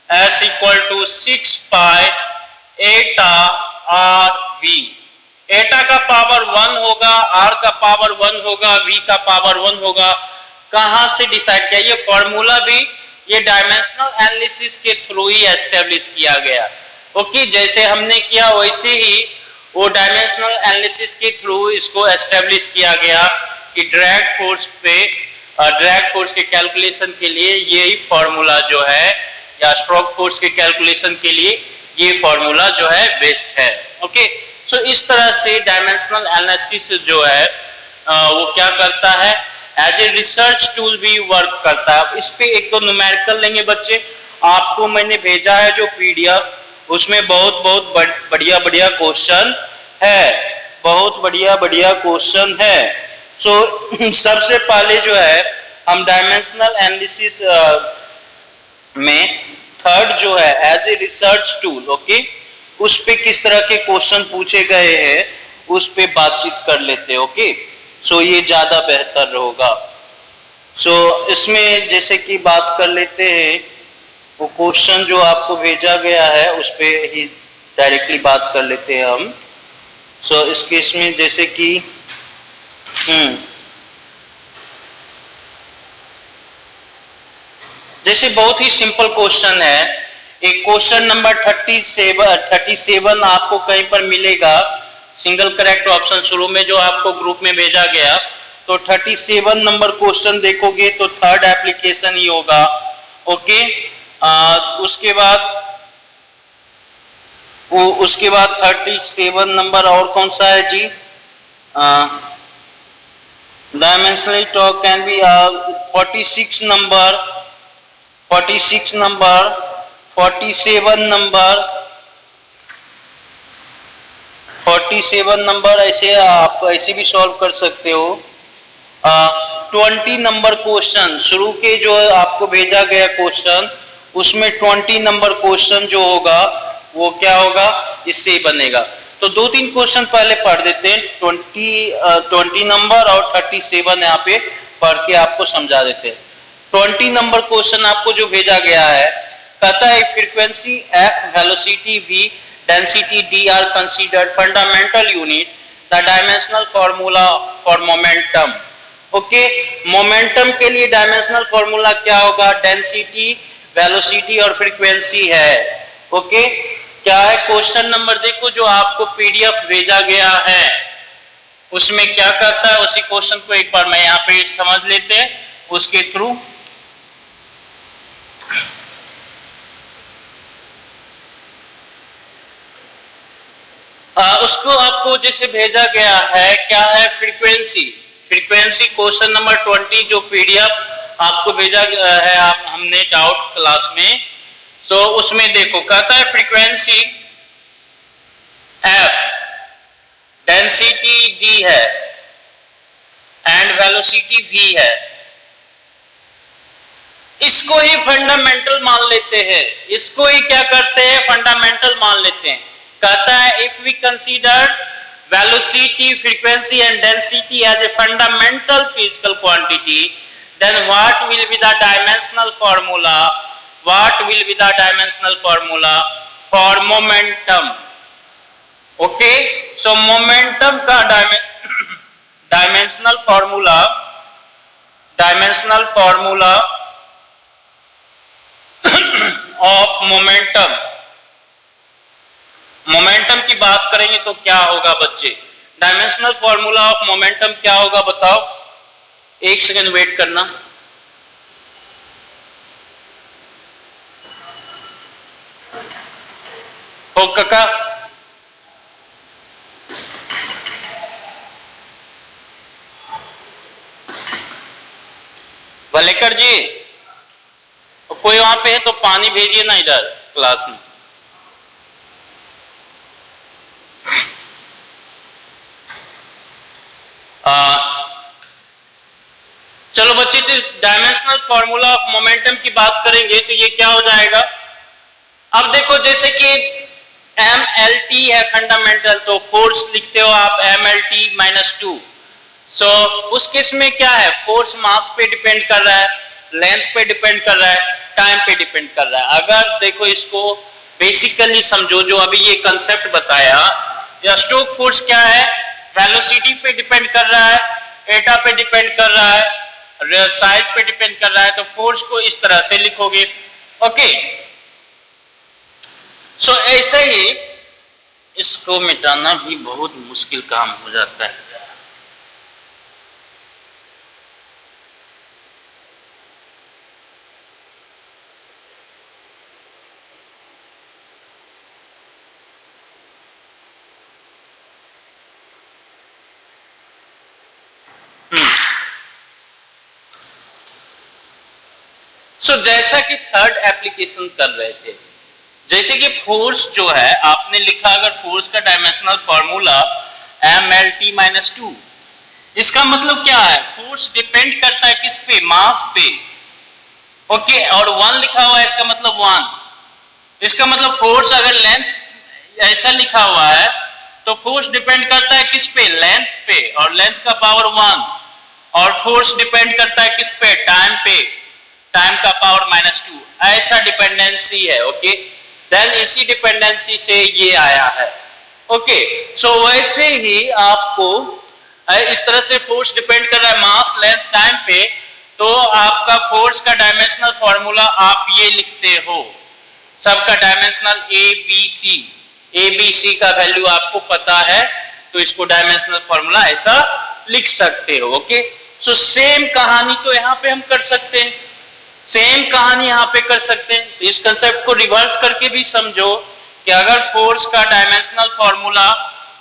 S equal to 6 pi Etah RV। एटा का पावर 1 होगा, R का पावर 1 होगा, V का पावर 1 होगा। कहां से डिसाइड किया, ये फॉर्मूला भी ये डायमेंशनल एनालिसिस के थ्रू ही एस्टेब्लिश किया गया। ओके, जैसे हमने किया वैसे ही वो डायमेंशनल एनालिसिस के थ्रू इसको एस्टेब्लिश किया गया कि ड्रैग फोर्स पे ड्रैग फोर्स के कैलकुलेशन के लिए यही फॉर्मूला जो है, या स्ट्रोक फोर्स के कैलकुलेशन के लिए ये फॉर्मूला जो है बेस्ट है। ओके, सो इस तरह से डायमेंशनल एनालिसिस जो है वो क्या करता है, एज ए रिसर्च टूल भी वर्क करता है। इस पे एक तो न्यूमेरिकल लेंगे बच्चे, आपको मैंने भेजा है जो PDF, उसमें बहुत बढ़िया क्वेश्चन है, बहुत बढ़िया क्वेश्चन है। सो सबसे पहले जो है हम डायमेंशनल एनालिसिस में थर्ड जो है as a research tool, okay, उस पे किस तरह के क्वेश्चन पूछे गए हैं उस पे बातचीत कर लेते हैं। ओके, सो ये ज्यादा बेहतर होगा। सो इसमें जैसे कि बात कर लेते हैं, वो क्वेश्चन जो आपको भेजा गया है उस पे ही डायरेक्टली बात कर लेते हैं हम। सो इस केस में जैसे कि जैसे बहुत ही सिंपल क्वेश्चन है, एक क्वेश्चन नंबर 37 आपको कहीं पर मिलेगा, सिंगल करेक्ट ऑप्शन शुरू में जो आपको ग्रुप में भेजा गया। तो 37 नंबर क्वेश्चन देखोगे तो थर्ड एप्लीकेशन ही होगा। ओके, उसके बाद 37 नंबर और कौन सा है जी, dimensionally talk can be 47 number ऐसे आप ऐसे भी सॉल्व कर सकते हो। 20 नंबर क्वेश्चन शुरू के जो आपको भेजा गया क्वेश्चन, उसमें 20 नंबर क्वेश्चन जो होगा वो क्या होगा, इससे ही बनेगा। तो 2-3 क्वेश्चन पहले पढ़ देते हैं, 20 नंबर और 37 यहाँ पे पढ़ के आपको समझा देते हैं। 20 नंबर क्वेश्चन आपको जो भेजा गया है, कहता है frequency F, velocity V density d are considered fundamental unit, the dimensional formula for momentum. Okay, momentum के लिए डायमेंशनल फॉर्मूला क्या होगा? डेंसिटी, वेलोसिटी और फ्रीक्वेंसी है. ओके, क्या है क्वेश्चन नंबर देखो जो आपको पीडीएफ भेजा गया है उसमें क्या करता है, उसी क्वेश्चन को एक बार मैं यहाँ पे समझ लेते हैं उसके थ्रू. उसको आपको जैसे भेजा गया है क्या है? फ्रीक्वेंसी. फ्रीक्वेंसी क्वेश्चन नंबर 20 जो पीडीएफ आपको भेजा है आप हमने डाउट क्लास में, तो उसमें देखो कहता है फ्रीक्वेंसी f, डेंसिटी d है एंड वेलोसिटी v है. इसको ही फंडामेंटल मान लेते हैं, इसको ही क्या करते हैं? फंडामेंटल मान लेते हैं. कहता है if we consider velocity, frequency and density as a fundamental physical quantity, then what will be the dimensional formula? What will be the dimensional formula for momentum? Okay, so momentum का dimensional formula of momentum. Momentum की बात करेंगे तो क्या होगा बच्चे? डायमेंशनल फॉर्मूला ऑफ मोमेंटम क्या होगा बताओ? एक सेकंड वेट करना. हो काका, वलेकर जी कोई वहां पे है तो पानी भेजिए ना इधर क्लास में. चलो बच्चे, डायमेंशनल फॉर्मूला ऑफ मोमेंटम की बात करेंगे तो ये क्या हो जाएगा? अब देखो जैसे कि MLT है फंडामेंटल, तो फोर्स लिखते हो आप MLT-2. सो उस केस में क्या है? फोर्स मास पे डिपेंड कर रहा है, लेंथ पे डिपेंड कर रहा है, टाइम पे डिपेंड कर रहा है. अगर देखो इसको बेसिकली समझो, जो अभी ये कंसेप्ट बताया, या स्टोक फोर्स क्या है? वेलोसिटी पे डिपेंड कर रहा है, एटा पे डिपेंड कर रहा है, साइज पे डिपेंड कर रहा है. तो फोर्स को इस तरह से लिखोगे. ओके, सो ऐसे ही इसको मिटाना भी बहुत मुश्किल काम हो जाता है. सो जैसा कि थर्ड एप्लीकेशन कर रहे थे, जैसे कि फोर्स जो है आपने लिखा, अगर फोर्स का डायमेंशनल फॉर्मूला MLT-2, इसका मतलब क्या है? फोर्स डिपेंड करता है किस पे? मास पे. ओके, और 1 लिखा हुआ है, इसका मतलब 1. इसका मतलब फोर्स अगर लेंथ ऐसा लिखा हुआ है तो फोर्स डिपेंड करता है किस पे? लेंथ पे, और लेंथ का पावर 1. और फोर्स डिपेंड करता है किस पे? टाइम पे, टाइम का पावर -2. ऐसा डिपेंडेंसी है. ओके, देन इसी डिपेंडेंसी से ये आया है. ओके, सो वैसे ही आपको इस तरह से फोर्स डिपेंड कर रहा है मास, लेंथ, टाइम पे, तो आपका फोर्स का डायमेंशनल फॉर्मूला आप ये लिखते हो. सबका डायमेंशनल ABC का वैल्यू आपको पता है, तो इसको डायमेंशनल फॉर्मूला ऐसा लिख सकते हो. ओके, सो सेम कहानी तो यहाँ पे हम कर सकते हैं, सेम कहानी यहाँ पे कर सकते हैं. तो इस कंसेप्ट को रिवर्स करके भी समझो कि अगर फोर्स का डायमेंशनल फॉर्मूला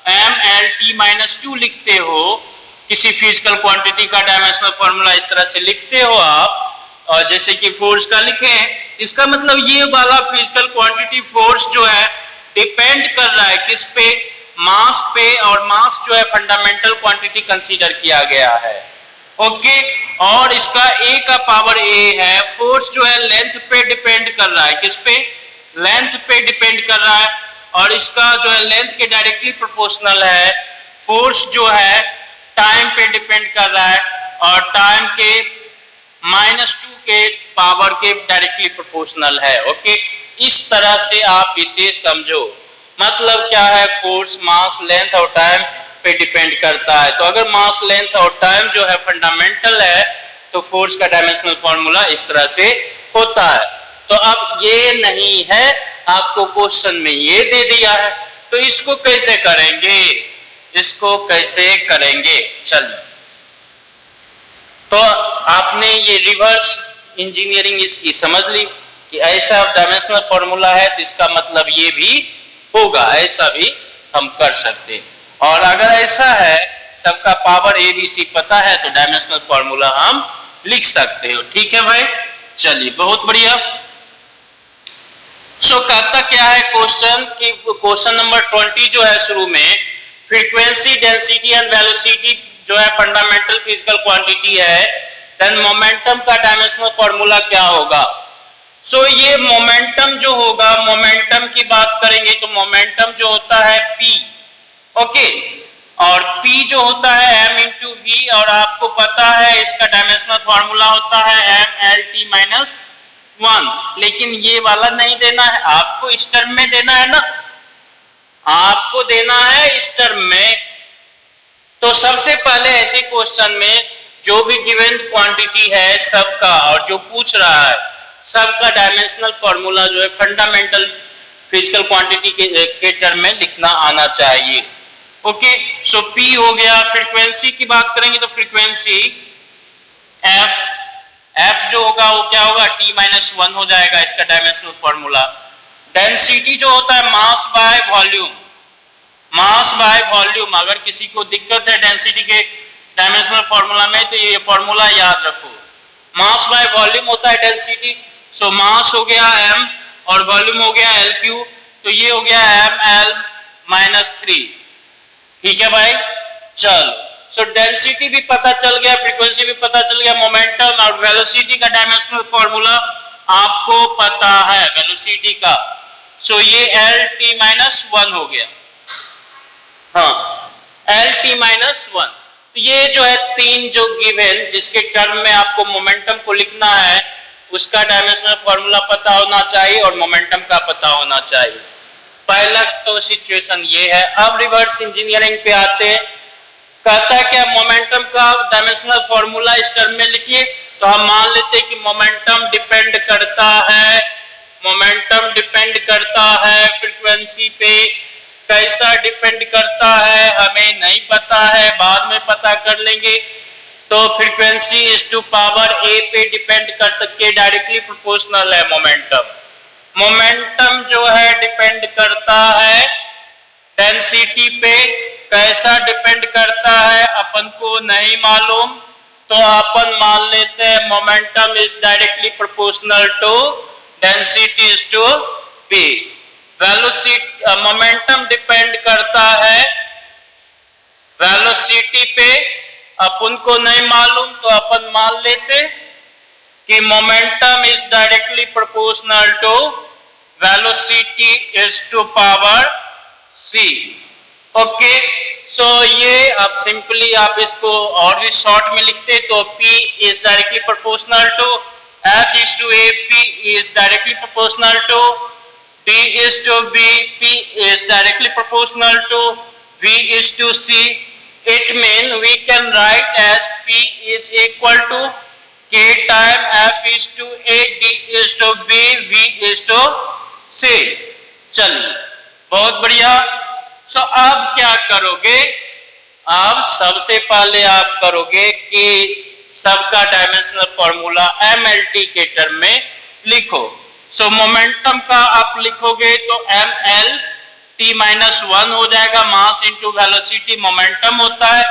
MLT-2 लिखते हो, किसी फिजिकल क्वांटिटी का डायमेंशनल फॉर्मूला इस तरह से लिखते हो आप, और जैसे कि फोर्स का लिखें, इसका मतलब ये वाला फिजिकल क्वांटिटी फोर्स जो है डिपेंड कर रहा है किस पे? मास पे, और मास जो है फंडामेंटल क्वांटिटी कंसीडर किया गया है. ओके, और इसका A का पावर A है. फोर्स जो है लेंथ पे डिपेंड कर रहा है, किस पे? लेंथ पे डिपेंड कर रहा है, और इसका जो है लेंथ के डायरेक्टली प्रोपोर्शनल है. फोर्स जो है टाइम पे डिपेंड कर रहा है, और टाइम के -2 के पावर के डायरेक्टली प्रोपोर्शनल है. ओके, इस तरह से आप इसे समझो. मतलब क्या है, फोर्स मास लेंथ और टाइम पे डिपेंड करता है। तो अगर मास लेंथ और टाइम जो है फंडामेंटल है तो फोर्स का डायमेंशनल फॉर्मूला इस तरह से होता है। तो अब ये नहीं है, आपको क्वेश्चन में ये दे दिया है, तो इसको कैसे करेंगे, इसको कैसे करेंगे। चलिए, तो आपने ये रिवर्स इंजीनियरिंग इसकी समझ ली कि ऐसा डायमेंशनल फॉर्मूला है तो इसका मतलब ये भी होगा, ऐसा भी हम कर सकते हैं। और अगर ऐसा है, सबका पावर एबीसी पता है, तो डायमेंशनल फॉर्मूला हम लिख सकते हो। ठीक है भाई, चलिए बहुत बढ़िया। सो कहता क्या है क्वेश्चन कि क्वेश्चन नंबर 20 जो है शुरू में, फ्रीक्वेंसी, डेंसिटी एंड वेलोसिटी जो है फंडामेंटल फिजिकल क्वांटिटी है, देन मोमेंटम का डायमेंशनल फॉर्मूला क्या होगा। सो ये मोमेंटम जो होगा, मोमेंटम की बात करेंगे तो मोमेंटम जो होता है p, ओके, और p जो होता है m इंटू वी, और आपको पता है इसका डायमेंशनल फॉर्मूला होता है m(L(t)-1। लेकिन ये वाला नहीं देना है, आपको इस टर्म में देना है ना, आपको देना है इस टर्म में। तो सबसे पहले ऐसे क्वेश्चन में जो भी गिवन क्वांटिटी है सबका, और जो पूछ रहा है सबका डायमेंशनल फॉर्मूला जो है फंडामेंटल फिजिकल क्वांटिटी के टर्म में लिखना आना चाहिए। ओके, सो P हो गया। फ्रीक्वेंसी की बात करेंगे तो फ्रीक्वेंसी F जो होगा वो क्या होगा, T-1 हो जाएगा इसका डायमेंशनल फॉर्मूला। डेंसिटी जो होता है mass by volume, mass by volume. अगर किसी को दिक्कत है डेंसिटी के डायमेंशनल फॉर्मूला में तो ये फॉर्मूला याद रखो, मास बाय वॉल्यूम होता है डेंसिटी। सो मास हो गया m और वॉल्यूम हो गया L3, तो ये हो गया ml-3। ठीक है भाई, चलो। सो डेंसिटी भी पता चल गया, फ्रीक्वेंसी भी पता चल गया, मोमेंटम और वेलोसिटी का डायमेंशनल फॉर्मूला आपको पता है वेलोसिटी का। सो ये L(t)-1 हो गया, हाँ L(t)-1। तो ये जो है तीन जो गिवन जिसके टर्म में आपको मोमेंटम को लिखना है उसका डायमेंशनल फॉर्मूला पता होना चाहिए और मोमेंटम का पता होना चाहिए। पहला तो सिचुएशन ये है। अब रिवर्स इंजीनियरिंग पे आते हैं। कहता है क्या, मोमेंटम का डायमेंशनल फॉर्मूला इस टर्म में लिखिए। तो हम मान लेते हैं कि मोमेंटम डिपेंड करता है, मोमेंटम डिपेंड करता है फ्रीक्वेंसी पे। कैसा डिपेंड करता है हमें नहीं पता है, बाद में पता कर लेंगे। तो frequency is to power a पे डिपेंड करके डायरेक्टली प्रोपोर्शनल है मोमेंटम। मोमेंटम जो है डिपेंड करता है डेंसिटी पे। कैसा डिपेंड करता है अपन को नहीं मालूम, तो अपन मान लेते हैं momentum is directly proportional to density is to b। Velocity, momentum depend करता है वेलोसिटी पे, अपन को नहीं मालूम तो अपन मान लेते कि momentum is directly proportional to velocity is to power c। Okay, so ये आप सिंपली आप इसको और भी शॉर्ट में लिखते तो p is directly proportional to f is to a, p is directly proportional to d is to b, p is directly proportional to v is to c. It means we can write as p is equal to k time f is to a, d is to b, v is to c. चलिए बहुत बढ़िया। सो अब क्या करोगे, अब सबसे पहले आप करोगे कि सबका डायमेंशनल फॉर्मूला mlt के टर्म में लिखो। सो मोमेंटम का आप लिखोगे तो ml(t)-1 हो जाएगा, मास इंटू वेलोसिटी मोमेंटम होता है।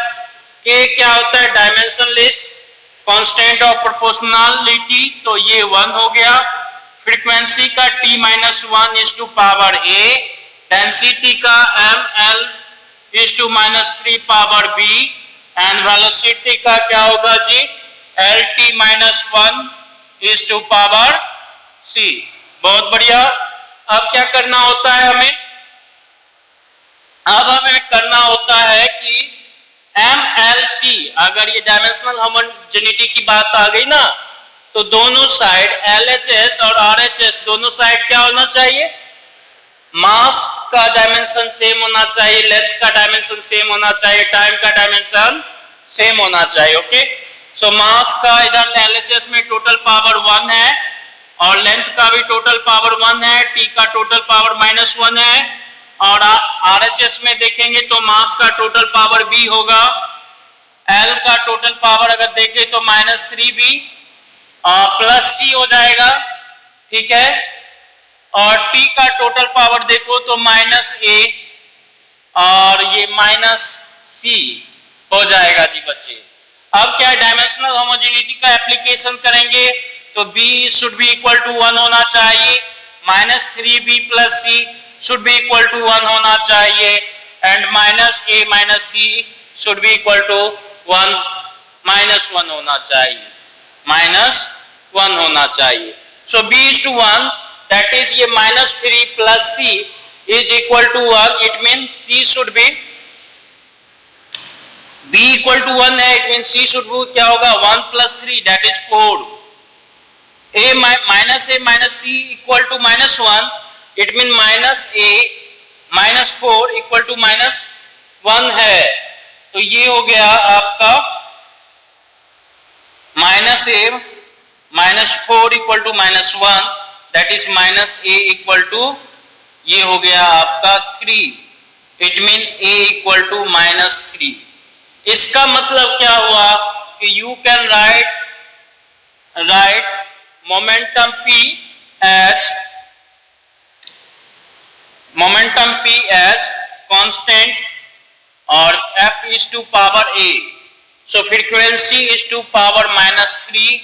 k क्या होता है, डायमेंशनलेस कांस्टेंट ऑफ प्रोपोर्शनलिटी, तो ये 1 हो गया। फ्रीक्वेंसी का t-1 is to power a, density का ml is to -3 power b, and velocity का क्या होगा जी, L(t)-1 is to power c। बहुत बढ़िया। अब क्या करना होता है हमें, अब हमें करना होता है कि mlt, अगर ये डायमेंशनल होमोजेनिटी की बात आ गई ना, तो दोनों साइड LHS और RHS दोनों साइड क्या होना चाहिए, मास का डायमेंशन सेम होना चाहिए, लेंथ का डायमेंशन सेम होना चाहिए, टाइम का डायमेंशन सेम होना चाहिए। ओके, सो मास का इधर LHS में टोटल पावर 1 है और लेंथ का भी टोटल पावर 1 है, T का टोटल पावर -1 है और RHS में देखेंगे तो मास का टोटल पावर B होगा, L का टोटल पावर अगर देखें तो -3B प्लस C हो जाएगा, ठीक है, और T का टोटल पावर देखो तो -A और ये -C हो जाएगा जी बच्चे। अब क्या डायमेंशनल होमोजेनिटी का एप्लीकेशन करेंगे तो B should be equal to 1 होना चाहिए, -3B + C should be equal to 1 होना चाहिए and -A - C should be equal to 1 -1 होना चाहिए, -1 होना चाहिए। सो B is to 1, that is ये -3 + C is equal to 1, it means C should be B equal to 1 है, it means C should be क्या होगा 1 + 3 that is 4, A - C equal to -1, it means -A - 4 equal to -1 है, तो ये हो गया आपका -A - 4 equal to -1, that is -A equal to ये हो गया आपका 3, it means A equal to -3। इसका मतलब क्या हुआ कि you can write momentum P as constant और F is to power A, so frequency is to power -3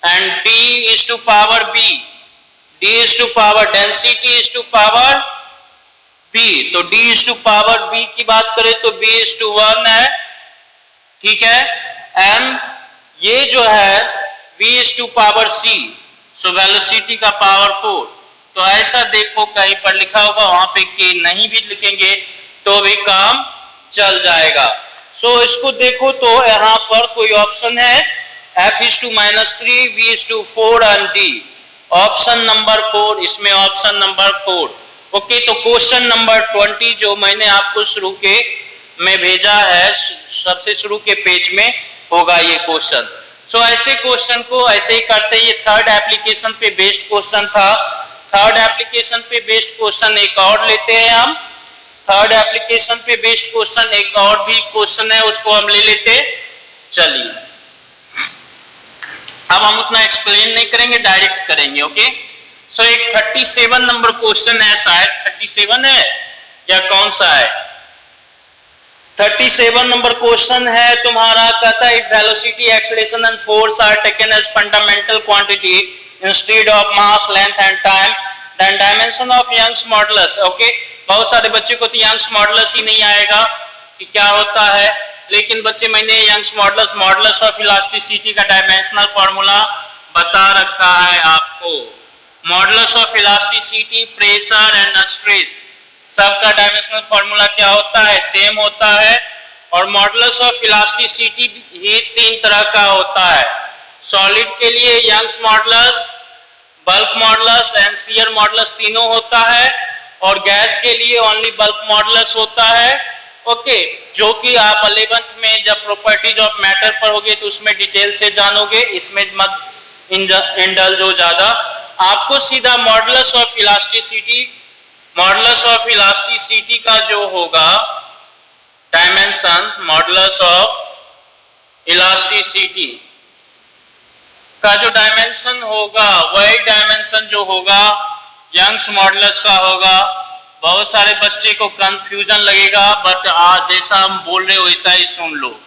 and D is to power B, D is to power density is to power B, तो D is to power B की बात करें तो B is to 1 है, ठीक है, M ये जो है V is to power C, so velocity का पावर 4, तो ऐसा देखो कहीं पर लिखा होगा वहां पे K नहीं भी लिखेंगे तो भी काम चल जाएगा। सो इसको देखो तो यहाँ पर कोई ऑप्शन है F is to -3, V is to 4 and D, option number 4, इसमें ऑप्शन नंबर 4। ओके, तो क्वेश्चन नंबर 20 जो मैंने आपको शुरू के में भेजा है, सबसे शुरू के पेज में होगा ये क्वेश्चन। सो ऐसे क्वेश्चन को ऐसे ही करते, ये थर्ड एप्लीकेशन पे बेस्ड क्वेश्चन था। थर्ड एप्लीकेशन पे बेस्ड क्वेश्चन एक और लेते हैं हम, थर्ड एप्लीकेशन पे बेस्ड क्वेश्चन एक और भी क्वेश्चन है, उसको हम ले लेते। चलिए अब हम उतना एक्सप्लेन नहीं करेंगे, डायरेक्ट करेंगे। ओके, सो एक 37 नंबर क्वेश्चन है, शायद 37 है या कौन सा है, 37 नंबर क्वेश्चन है तुम्हारा, कहता है if velocity acceleration and force are taken as fundamental quantity instead of mass length and time then dimension of Young's modulus. Okay, बहुत सारे बच्चे को तो यंग्स मॉडुलस ही नहीं आएगा कि क्या होता है, लेकिन बच्चे मैंने यंग्स मॉडुलस ऑफ इलास्टिसिटी का डायमेंशनल फॉर्मूला बता रखा है आपको। Modulus of elasticity, pressure and stress सबका डायमेंशनल फॉर्मूला क्या होता है, सेम होता है। और मॉडुलस ऑफ इलास्टिसिटी ही 3 तरह का होता है, सॉलिड के लिए Young's modulus, bulk modulus and shear modulus तीनों होता है, और गैस के लिए ओनली बल्क मॉडुलस होता है। ओके, जो कि आप 11th में जब प्रॉपर्टीज ऑफ मैटर पढ़ोगे तो उसमें डिटेल से जानोगे, इसमें मत इंडल्ज हो ज्यादा। आपको सीधा मॉडुलस ऑफ इलास्टिसिटी का जो होगा डायमेंशन, मॉडुलस ऑफ इलास्टिसिटी का जो डायमेंशन होगा वही डायमेंशन जो होगा यंग्स मॉडुलस का होगा। बहुत सारे बच्चे को कंफ्यूजन लगेगा, बट आज जैसा हम बोल रहे हो वैसा ही सुन लो,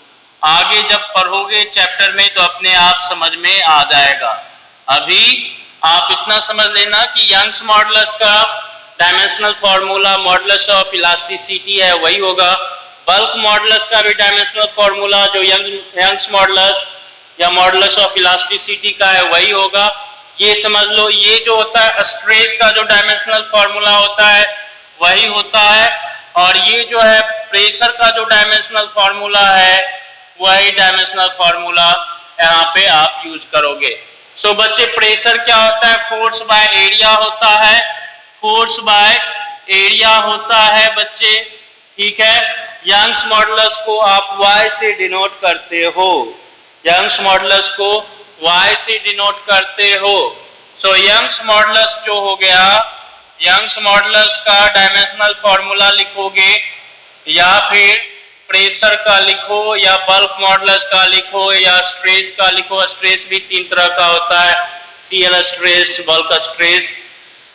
आगे जब पढ़ोगे चैप्टर में तो अपने आप समझ में आ जाएगा। अभी आप इतना समझ लेना कि यंग्स मॉडुलस का dimensional formula modulus of elasticity है वही होगा, बल्क मॉडुलस का भी डायमेंशनल फॉर्मूला जो यंग्स मॉडुलस या मॉडुलस ऑफ इलास्टिसिटी का है वही होगा। ये समझ लो, ये जो होता है स्ट्रेस का जो डायमेंशनल फॉर्मूला होता है वही होता है, और ये जो है प्रेशर का जो डायमेंशनल फॉर्मूला है वही डायमेंशनल फॉर्मूला यहाँ पे आप यूज करोगे। सो बच्चे, प्रेशर क्या होता है, फोर्स बाय एरिया होता है, फोर्स बाय एरिया होता है बच्चे, ठीक है। यंग्स मॉडुलस को आप y से डिनोट करते हो, यंग्स मॉडुलस को y से डिनोट करते हो। सो यंग्स मॉडुलस जो हो गया, यंग्स मॉडुलस का डायमेंशनल फॉर्मूला लिखोगे या फिर प्रेशर का लिखो या बल्क मॉडुलस का लिखो या स्ट्रेस का लिखो। स्ट्रेस भी तीन तरह का होता है, सीएल stress, bulk stress,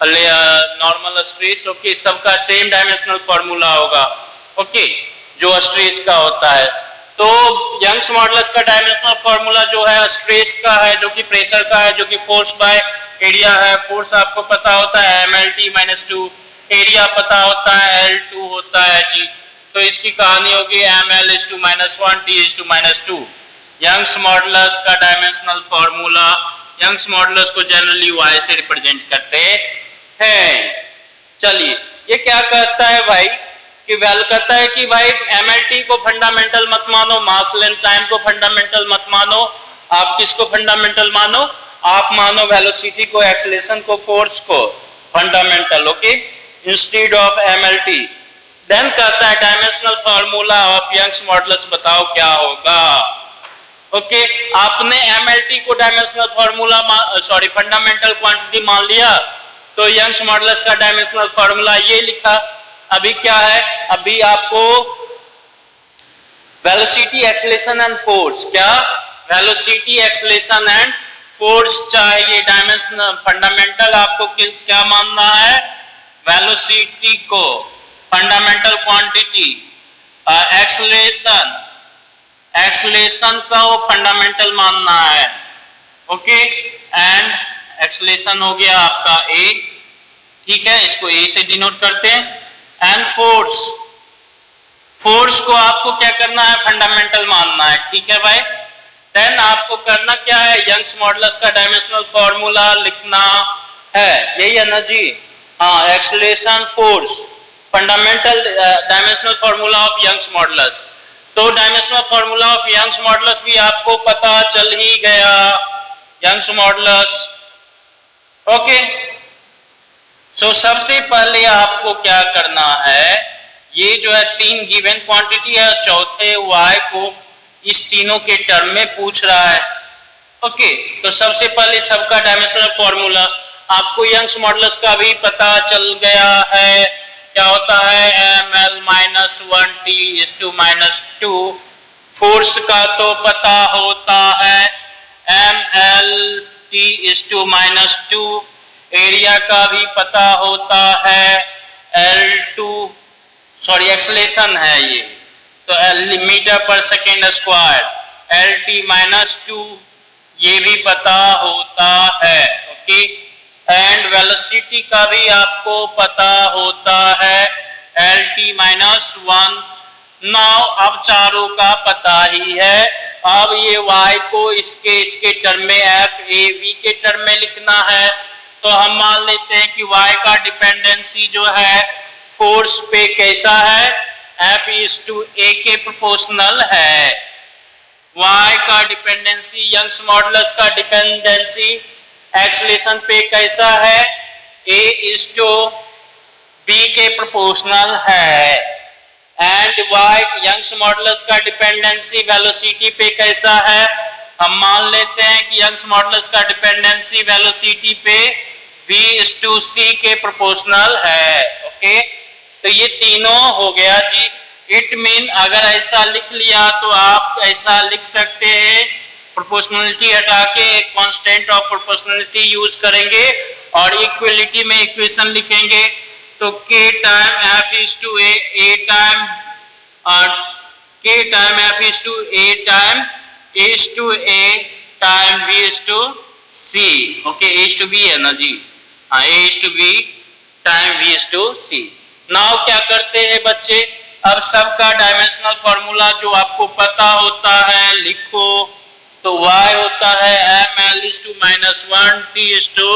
normal stress. Okay, सबका सेम डायमेंशनल फॉर्मूला होगा, ओके, जो स्ट्रेस का होता है। तो यंग्स मॉडुलस का डायमेंशनल फॉर्मूला जो है स्ट्रेस का है, जो कि प्रेशर का है, जो कि फोर्स बाय एरिया है। फोर्स आपको पता होता है mlt-2, एरिया पता होता है L2 होता है जी। तो इसकी कहानी होगी ml/-1 t/-2। यंग्स मॉडुलस का डायमेंशनल फॉर्मूला, यंग्स मॉडुलस को जनरली y से रिप्रेजेंट करते हैं। चलिए, ये क्या कहता है भाई कि वैल कहता है कि भाई mlt को फंडामेंटल मत मानो, मास लेंथ टाइम को फंडामेंटल मत मानो। आप किसको फंडामेंटल मानो? आप मानो वेलोसिटी को, एक्सेलरेशन को, फोर्स को fundamental, okay, instead of mlt। Then कहता है dimensional formula of Young's modulus बताओ क्या होगा। ओके, आपने mlt को डायमेंशनल फॉर्मूला फंडामेंटल क्वांटिटी मान लिया, तो यंग्स मॉडुलस का डायमेंशनल फॉर्मूला ये लिखा। अभी क्या है, अभी आपको वेलोसिटी, एक्सेलरेशन एंड फोर्स, क्या वेलोसिटी, एक्सेलरेशन एंड फोर्स चाहिए। डायमेंशनल फंडामेंटल आपको क्या मानना है? वेलोसिटी को फंडामेंटल क्वांटिटी, एक्सेलरेशन, एक्सेलरेशन का वो फंडामेंटल मानना है, ओके। एंड एक्सेलरेशन हो गया आपका ए, ठीक है, इसको ए से डिनोट करते हैं। एंड फोर्स, फोर्स को आपको क्या करना है? फंडामेंटल मानना है, ठीक है भाई। देन आपको करना क्या है? यंग्स मॉडुलस का डायमेंशनल फॉर्मूला लिखना है, यही है ना जी? हाँ, acceleration, force, fundamental dimensional formula of Young's modulus. तो dimensional formula of Young's modulus भी आपको पता चल ही गया, यंग्स मॉडुलस, ओके। सो सबसे पहले आपको क्या करना है, ये जो है तीन गिवन क्वांटिटी है, चौथे y को इस तीनों के टर्म में पूछ रहा है, ओके। तो सबसे पहले सबका डायमेंशनल फॉर्मूला आपको यंग्स मॉडुलस का भी पता चल गया है, क्या होता है? ml-1 t/-2। फोर्स का तो पता होता है ml t/-2, एरिया का भी पता होता है L2, एक्सेलरेशन है ये, तो मीटर पर सेकेंड स्क्वायर, LT-2 ये भी पता होता है, ओके। एंड वेलोसिटी का भी आपको पता होता है LT-1। नाउ अब चारों का पता ही है। अब ये y को इसके टर्म में, FAV के टर्म में लिखना है। तो हम मान लेते हैं कि y का डिपेंडेंसी जो है फोर्स पे कैसा है? F/A के प्रोपोर्शनल है। y का डिपेंडेंसी, यंग्स मॉडुलस का डिपेंडेंसी एक्सेलरेशन पे कैसा है? A/B के प्रोपोर्शनल है। एंड y, यंग्स मॉडुलस का डिपेंडेंसी वेलोसिटी पे कैसा है? हम मान लेते हैं कि यंग्स मॉडुलस का डिपेंडेंसी वेलोसिटी पे V/C के प्रोपोर्शनल है, ओके। तो ये तीनों हो गया जी। इट मीन अगर ऐसा लिख लिया तो आप ऐसा लिख सकते हैं, प्रोपोर्शनलिटी हटा के एक कांस्टेंट ऑफ प्रोपोर्शनलिटी यूज करेंगे और इक्वलिटी में इक्वेशन लिखेंगे। तो K time F/A, A time K time F/A time A/A time V/C, okay. A/B है ना जी? हाँ, A/B टाइम V/C। नाउ क्या करते हैं बच्चे, अब सबका डायमेंशनल फॉर्मूला जो आपको पता होता है लिखो। तो y होता है ml/-1 t/-2,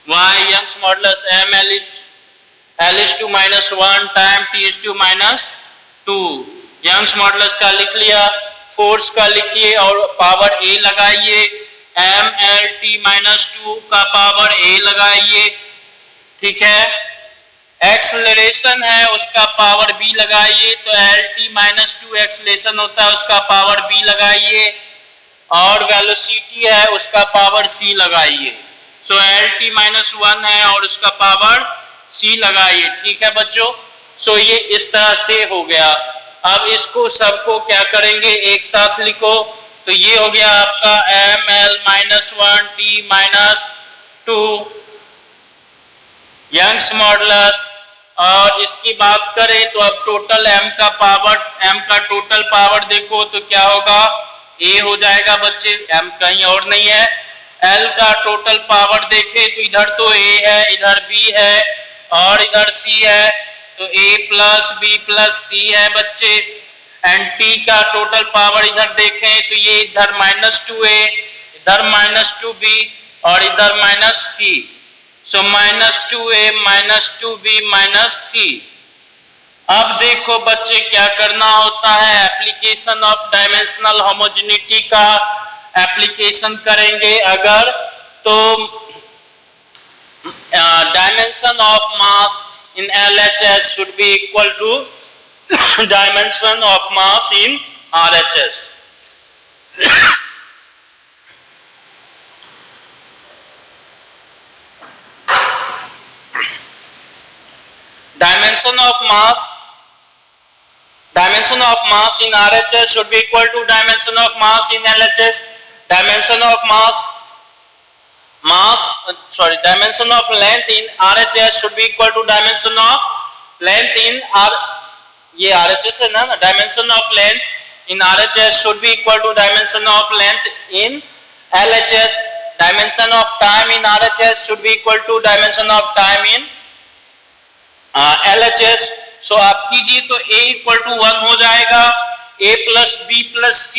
y Young's modulus ml/-1 time t/-2। Young's modulus का लिख लिया, फोर्स का लिखिए और पावर a लगाइए, mlt-2 का पावर a लगाइए, ठीक है। एक्सेलरेशन है उसका पावर b लगाइए, तो LT-2 एक्सेलरेशन होता है उसका पावर b लगाइए, और वेलोसिटी है उसका पावर c लगाइए। सो LT-1 है और उसका पावर c लगाइए। ठीक है बच्चों, सो ये इस तरह से हो गया। अब इसको सबको क्या करेंगे, एक साथ लिखो, तो ये हो गया आपका ml-1 t-2 यंग्स मॉडुलस। और इसकी बात करें तो अब टोटल m का टोटल पावर देखो तो क्या होगा, a हो जाएगा बच्चे, m कहीं और नहीं है। l का टोटल पावर देखे तो इधर तो a है, इधर b है और इधर c है, तो a plus b plus c है बच्चे। एंड t का टोटल पावर इधर देखें तो ये इधर -2a, इधर -2b और इधर -c। सो -2a -2b -c। अब देखो बच्चे क्या करना होता है, एप्लीकेशन ऑफ डायमेंशनल होमोजेनिटी का एप्लीकेशन करेंगे अगर, तो dimension of mass in LHS should be equal to dimension of mass in RHS. Dimension of mass in RHS should be equal to dimension of mass in LHS. Dimension of length in RHS should be equal to dimension of length in ये RHS है ना, dimension of length in RHS should be equal to dimension of length in LHS. Dimension of time in RHS should be equal to dimension of time in LHS. So आप कीजिए तो a equal to 1 हो जाएगा, a plus b plus c,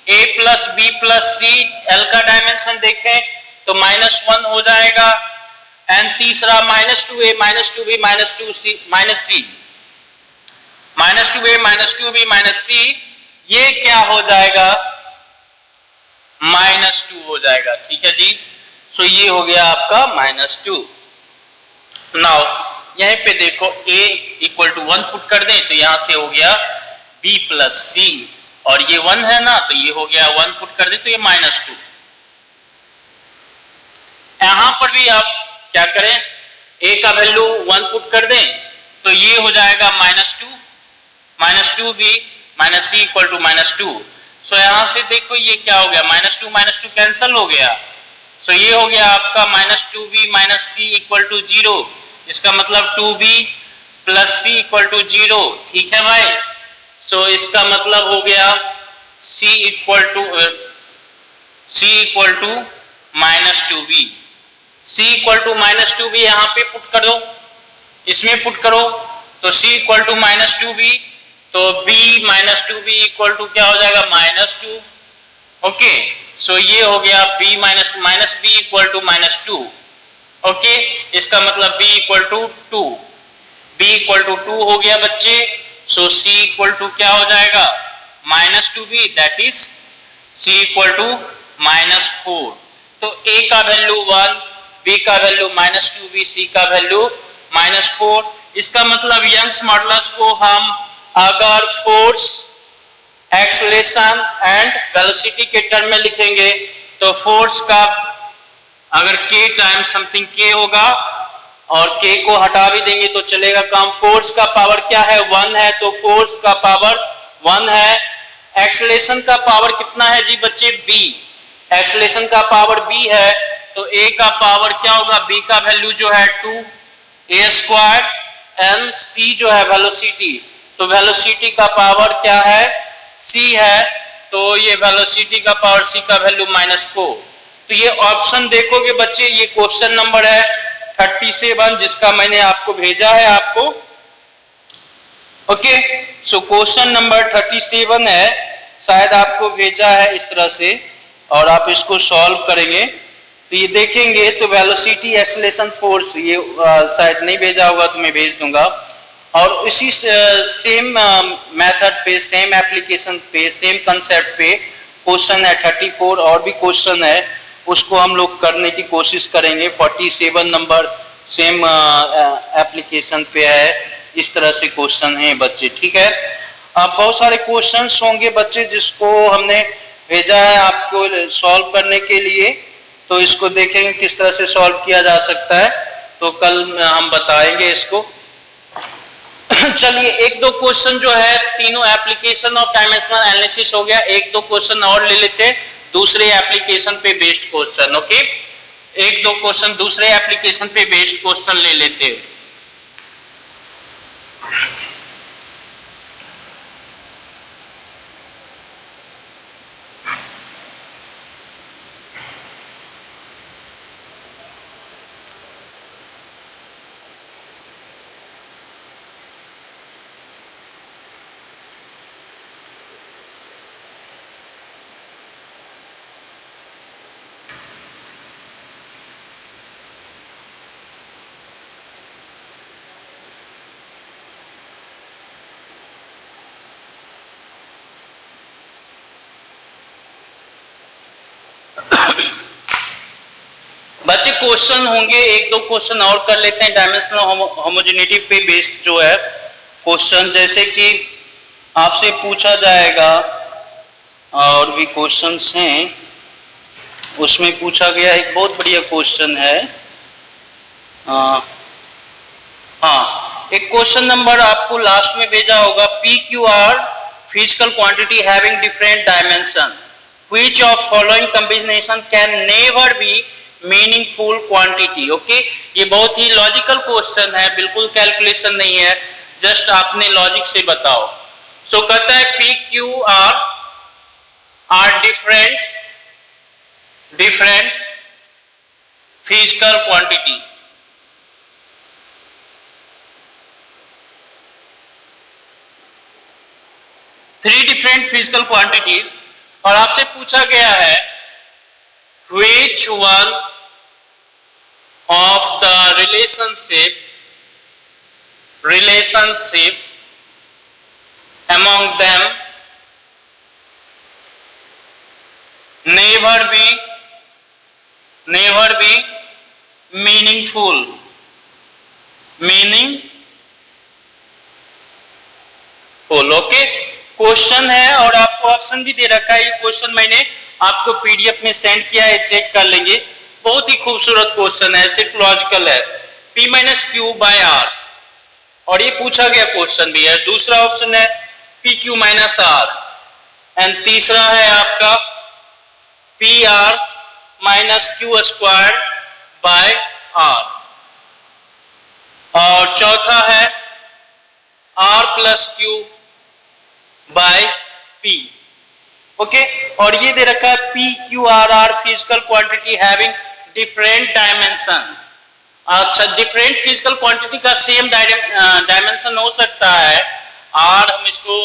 a plus b plus c, l का डायमेंशन देखें तो -1 हो जाएगा। एंड तीसरा -2a -2b -2c -2a -2b -c, ये क्या हो जाएगा, -2 हो जाएगा। ठीक है जी, सो ये हो गया आपका -2। नाउ यहीं पे देखो a इक्वल टू 1 पुट कर दें तो यहां से हो गया b प्लस c, और ये 1 है ना तो ये हो गया 1 पुट कर दें तो ये -2। यहां पर भी आप क्या करें, a का वैल्यू 1 पुट कर दें तो ये हो जाएगा -2b -c इक्वल टू -2। सो यहां से देखो ये क्या हो गया, -2 कैंसिल हो गया। सो ये हो गया आपका -2b -c इक्वल टू 0। इसका मतलब 2b plus c equal to 0। ठीक है भाई, सो इसका मतलब हो गया c equal to -2b। c equal to -2b यहाँ पे पुट कर दो, इसमें पुट करो तो c इक्वल टू -2b, तो b -2b इक्वल टू क्या हो जाएगा, -2। ओके, सो ये हो गया b -b equal to -2। Okay, इसका मतलब b equal to 2, b equal to 2 हो गया बच्चे। सो c इक्वल टू क्या हो जाएगा, -2b, that is c equal to -4। तो a का वैल्यू 1, b का वैल्यू -2b, c का वैल्यू -4। इसका मतलब यंग्स मॉडुलस को हम अगर फोर्स, एक्सेलरेशन एंड वेलोसिटी के टर्म में लिखेंगे तो फोर्स का अगर k टाइम समथिंग k होगा और k को हटा भी देंगे तो चलेगा काम। फोर्स का पावर क्या है, 1 है, तो फोर्स का पावर 1 है। एक्सेलरेशन का पावर कितना है जी बच्चे, b। एक्सेलरेशन का पावर b है तो a का पावर क्या होगा, b का वैल्यू जो है 2a² एंड c जो है वेलोसिटी, तो वेलोसिटी का पावर क्या है, c है, तो ये वेलोसिटी का पावर c का वैल्यू -4। तो ये ऑप्शन देखोगे बच्चे, ये क्वेश्चन नंबर है 37 जिसका मैंने आपको भेजा है आपको। ओके, सो क्वेश्चन नंबर 37 है, शायद आपको भेजा है इस तरह से, और आप इसको सॉल्व करेंगे तो ये देखेंगे तो वेलोसिटी, एक्सेलरेशन, फोर्स, ये शायद नहीं भेजा होगा तो मैं भेज दूंगा। और इसी सेम मेथड पे, सेम एप्लीकेशन पे, सेम कंसेप्ट पे क्वेश्चन है 34 और भी क्वेश्चन है, उसको हम लोग करने की कोशिश करेंगे। 47 नंबर, सेम एप्लीकेशन पे है। इस तरह से क्वेश्चन है बच्चे, ठीक है। अब बहुत सारे क्वेश्चंस होंगे बच्चे जिसको हमने भेजा है आपको सॉल्व करने के लिए, तो इसको देखेंगे किस तरह से सॉल्व किया जा सकता है, तो कल हम बताएंगे इसको। चलिए एक दो क्वेश्चन जो है, तीनों एप्लीकेशन ऑफ डायमेंशनल एनालिसिस हो गया, एक दो क्वेश्चन और ले लेते हैं दूसरे एप्लीकेशन पे बेस्ड क्वेश्चन। ओके, एक दो क्वेश्चन दूसरे एप्लीकेशन पे बेस्ड क्वेश्चन ले लेते हैं। बच्चे क्वेश्चन होंगे, एक दो क्वेश्चन और कर लेते हैं डायमेंशनल होमोजेनिटी पे बेस्ड जो है क्वेश्चन। जैसे कि आपसे पूछा जाएगा, और भी क्वेश्चंस हैं, उसमें पूछा गया एक बहुत बढ़िया क्वेश्चन है। हाँ, एक क्वेश्चन नंबर आपको लास्ट में भेजा होगा, P Q are physical quantity having different dimension, which of following combination can never be meaningful quantity. Okay, ये बहुत ही लॉजिकल क्वेश्चन है, बिल्कुल कैलकुलेशन नहीं है, जस्ट आपने लॉजिक से बताओ। सो कहता है P Q are different physical quantity. Three different physical quantities, और आपसे पूछा गया है which one of the relationship among them never be meaningful। Okay, question है और आपको ऑप्शन भी दे रखा है। ये क्वेश्चन मैंने आपको पीडीएफ में सेंड किया है, चेक कर लेंगे। बहुत ही खूबसूरत क्वेश्चन है, सिर्फ लॉजिकल है, P minus Q by R, और ये पूछा गया क्वेश्चन भी है। दूसरा ऑप्शन है P Q minus R, and तीसरा है आपका P R minus Q square by R, और चौथा है R plus Q by P. Okay, और ये दे रखा है P Q R are physical quantity having different dimension. अच्छा, डिफरेंट फिजिकल क्वांटिटी का सेम डायमेंशन हो सकता है, और हम इसको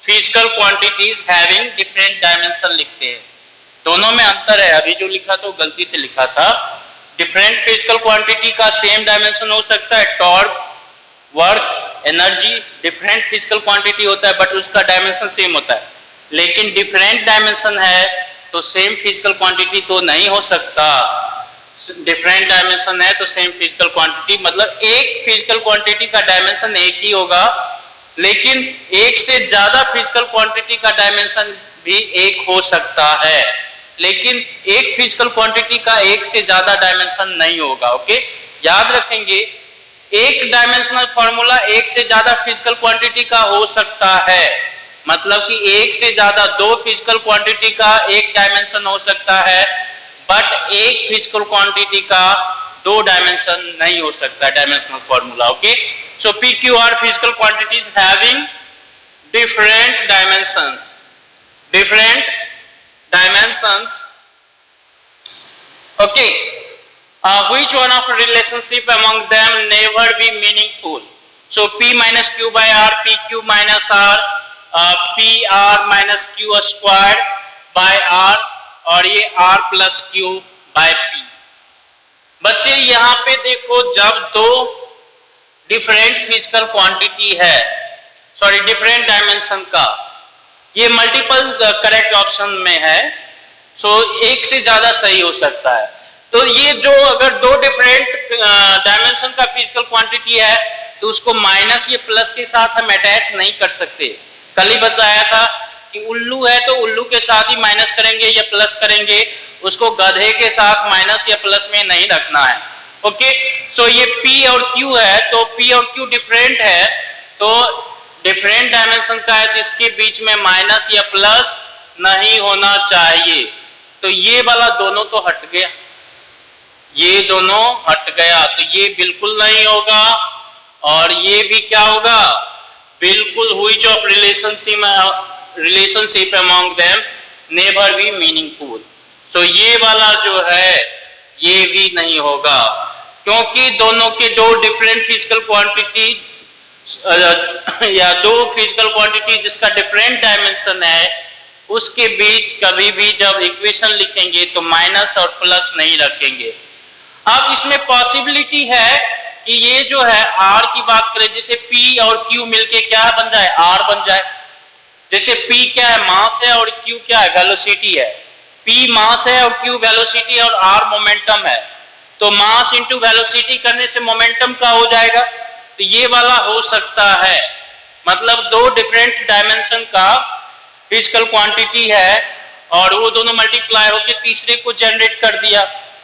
physical quantities having different dimension लिखते हैं। दोनों में अंतर है, अभी जो लिखा तो गलती से लिखा था। डिफरेंट फिजिकल क्वांटिटी का सेम डायमेंशन हो सकता है, torque, work, energy different physical quantity होता है, बट उसका डायमेंशन सेम होता है। लेकिन डिफरेंट डायमेंशन है तो सेम फिजिकल क्वांटिटी तो नहीं हो सकता। डिफरेंट डायमेंशन है तो सेम फिजिकल क्वांटिटी, मतलब एक फिजिकल क्वांटिटी का डायमेंशन एक ही होगा, लेकिन एक से ज्यादा फिजिकल क्वांटिटी का डायमेंशन भी एक हो सकता है, लेकिन एक फिजिकल क्वांटिटी का एक से ज्यादा डायमेंशन नहीं होगा। ओके, याद रखेंगे, एक डायमेंशनल फॉर्मूला एक से ज्यादा फिजिकल क्वांटिटी का हो सकता है, मतलब कि एक से ज्यादा दो फिजिकल क्वांटिटी का एक डायमेंशन हो सकता है, बट एक फिजिकल क्वांटिटी का दो डायमेंशन नहीं हो सकता dimensional formula. Okay, so P Q are physical quantities having different dimensions. Okay, which one of relationship among them never be meaningful? So P minus Q by R, P Q minus R, P R minus Q squared by R, और ये R plus Q by P। बच्चे यहाँ पे देखो, जब दो डिफरेंट फिजिकल क्वांटिटी है, सॉरी डिफरेंट डायमेंशन का, ये मल्टीपल करेक्ट ऑप्शन में है, सो एक से ज्यादा सही हो सकता है। तो ये जो अगर दो डिफरेंट डायमेंशन का फिजिकल क्वांटिटी है तो उसको माइनस या प्लस के साथ हम अटैच नहीं कर सकते। कल ही बताया था कि उल्लू है तो उल्लू के साथ ही माइनस करेंगे या प्लस करेंगे, उसको गधे के साथ माइनस या प्लस में नहीं रखना है। ओके, सो ये P और Q है, तो P और Q डिफरेंट है, तो डिफरेंट डायमेंशन का है तो इसके बीच में माइनस या प्लस नहीं होना चाहिए। तो ये वाला दोनों तो हट गया, ये दोनों हट गया, तो ये बिल्कुल नहीं होगा। और ये भी क्या होगा, बिल्कुल which of relationship among them never be meaningful. तो ये वाला जो है ये भी नहीं होगा, क्योंकि दोनों के दो डिफरेंट फिजिकल क्वांटिटी या दो फिजिकल क्वांटिटी जिसका डिफरेंट डायमेंशन है उसके बीच कभी भी जब इक्वेशन लिखेंगे तो माइनस और प्लस नहीं रखेंगे। अब इसमें पॉसिबिलिटी है कि ये जो है R की बात करें, जैसे P और Q मिलके क्या बन जाए, R बन जाए। जैसे P क्या है, मास है, और Q क्या है, वेलोसिटी है। P मास है और Q वेलोसिटी और R मोमेंटम है, तो मास इंटू वेलोसिटी करने से मोमेंटम का हो जाएगा। तो ये वाला हो सकता है, मतलब दो डिफरेंट डायमेंशन का फिजिकल क्वांटिटी है और वो दोनों मल्टीप्लाई होकर तीसरे को जनरेट कर दिया,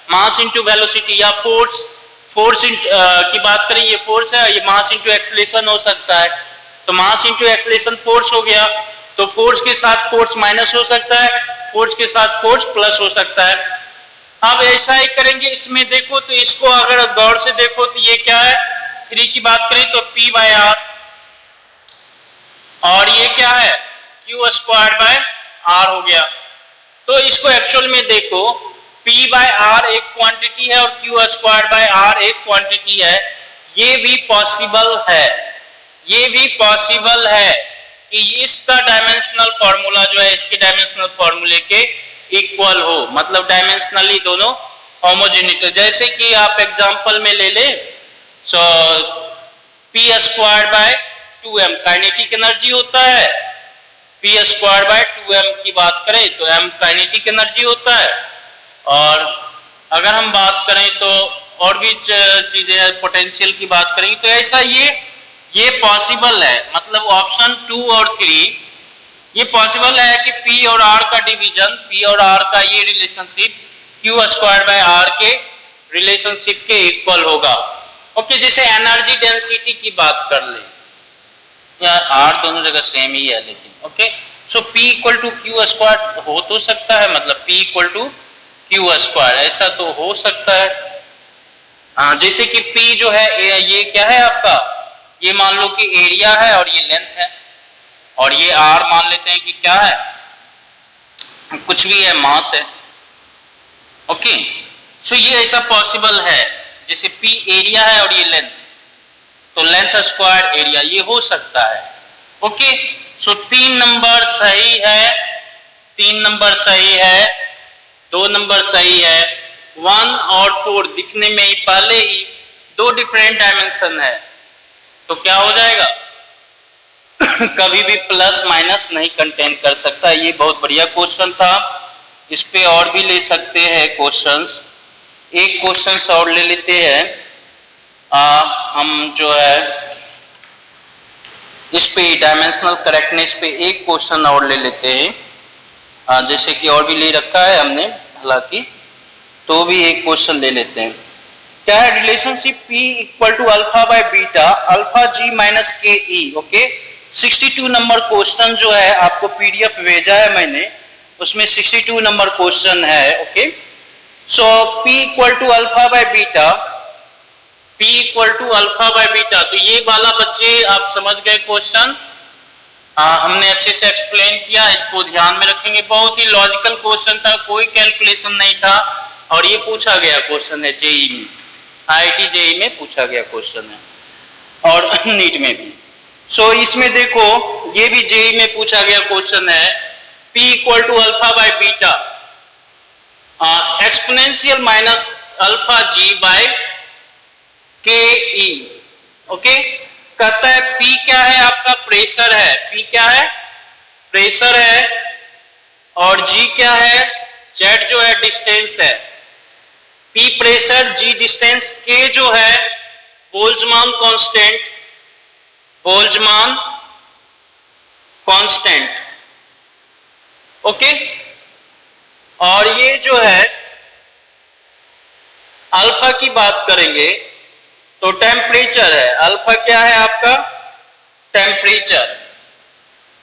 मास इंटू वेलोसिटी। या फोर्स की बात करें, ये फोर्स है, ये मास इंटू एक्सेलरेशन हो सकता है, तो मास इंटू एक्सेलरेशन फोर्स हो गया, तो फोर्स के साथ फोर्स माइनस हो सकता है, फोर्स के साथ फोर्स प्लस हो सकता है। अब ऐसा ही करेंगे इसमें, देखो तो इसको अगर गौर से देखो तो ये क्या है, 3 की बात करें तो P बाय R, और ये क्या है Q स्क्वायर बाय R हो गया। तो इसको एक्चुअल में देखो, P बाय R एक क्वांटिटी है और Q स्क्वायर बाय R एक क्वांटिटी है। ये भी पॉसिबल है, ये भी पॉसिबल है कि इसका डायमेंशनल फॉर्मूला जो है इसके डायमेंशनल फॉर्मूले के इक्वल हो, मतलब डायमेंशनली दोनों होमोजेनिटी। जैसे कि आप एग्जांपल में ले ले, सो P square by 2m kinetic energy होता है, P स्क्वायर बाय 2m की बात करें तो m काइनेटिक एनर्जी होता है। और अगर हम बात करें तो और भी चीजें, पोटेंशियल की बात करेंगे तो ऐसा ये पॉसिबल है, मतलब ऑप्शन 2 और 3 ये पॉसिबल है कि P और R का डिवीजन, P और R का ये relationship Q square by R के रिलेशनशिप के इक्वल होगा। ओके, जैसे एनर्जी डेंसिटी की बात कर ले, या R दोनों जगह सेम ही है लेकिन, okay, so P equal to Q square हो तो सकता है, मतलब P equal to Q square ऐसा तो हो सकता है। जैसे कि P जो है ये क्या है आपका, ये मान लो कि एरिया है और ये लेंथ है, और ये R मान लेते हैं कि क्या है, कुछ भी है, मास है। ओके, सो ये ऐसा पॉसिबल है, जैसे P एरिया है और ये लेंथ, तो लेंथ स्क्वायर एरिया, ये हो सकता है। ओके, सो 3 नंबर सही है, 3 नंबर सही है, 2 नंबर सही है, 1 और 4 दिखने में ही पहले ही दो डिफरेंट डायमेंशन है, तो क्या हो जाएगा कभी भी प्लस माइनस नहीं कंटेन कर सकता। ये बहुत बढ़िया क्वेश्चन था, इस पे और भी ले सकते हैं क्वेश्चंस। एक क्वेश्चन और ले लेते हैं, हम जो है इस पे डायमेंशनल करेक्टनेस पे एक क्वेश्चन और ले लेते हैं, जैसे कि और भी ले रखा है हमने हालांकि, तो भी एक क्वेश्चन ले लेते हैं। क्या है relationship P equal to alpha by beta alpha G minus K E. Okay, 62 number question जो है आपको PDF भेजा है मैंने, उसमें 62 नंबर क्वेश्चन है। Okay, so P equal to alpha by beta, P equal to alpha by beta, तो ये वाला बच्चे आप समझ गए क्वेश्चन, हमने अच्छे से एक्सप्लेन किया, इसको ध्यान में रखेंगे। बहुत ही लॉजिकल क्वेश्चन था, कोई कैलकुलेशन नहीं था, और ये पूछा गया क्वेश्चन है जेई में, IIT जेई में पूछा गया क्वेश्चन है, और नीट में भी। सो इसमें देखो ये भी जेई में पूछा गया क्वेश्चन है, P equal to alpha by beta exponential minus alpha G by K E. Okay, कहता है P क्या है आपका, प्रेशर है, P क्या है, प्रेशर है, और G क्या है, Z जो है डिस्टेंस है। P pressure, G distance, K जो है Boltzmann constant, Boltzmann constant, okay. और ये जो है अल्फा की बात करेंगे तो टेम्परेचर है। अल्फा क्या है आपका? टेम्परेचर।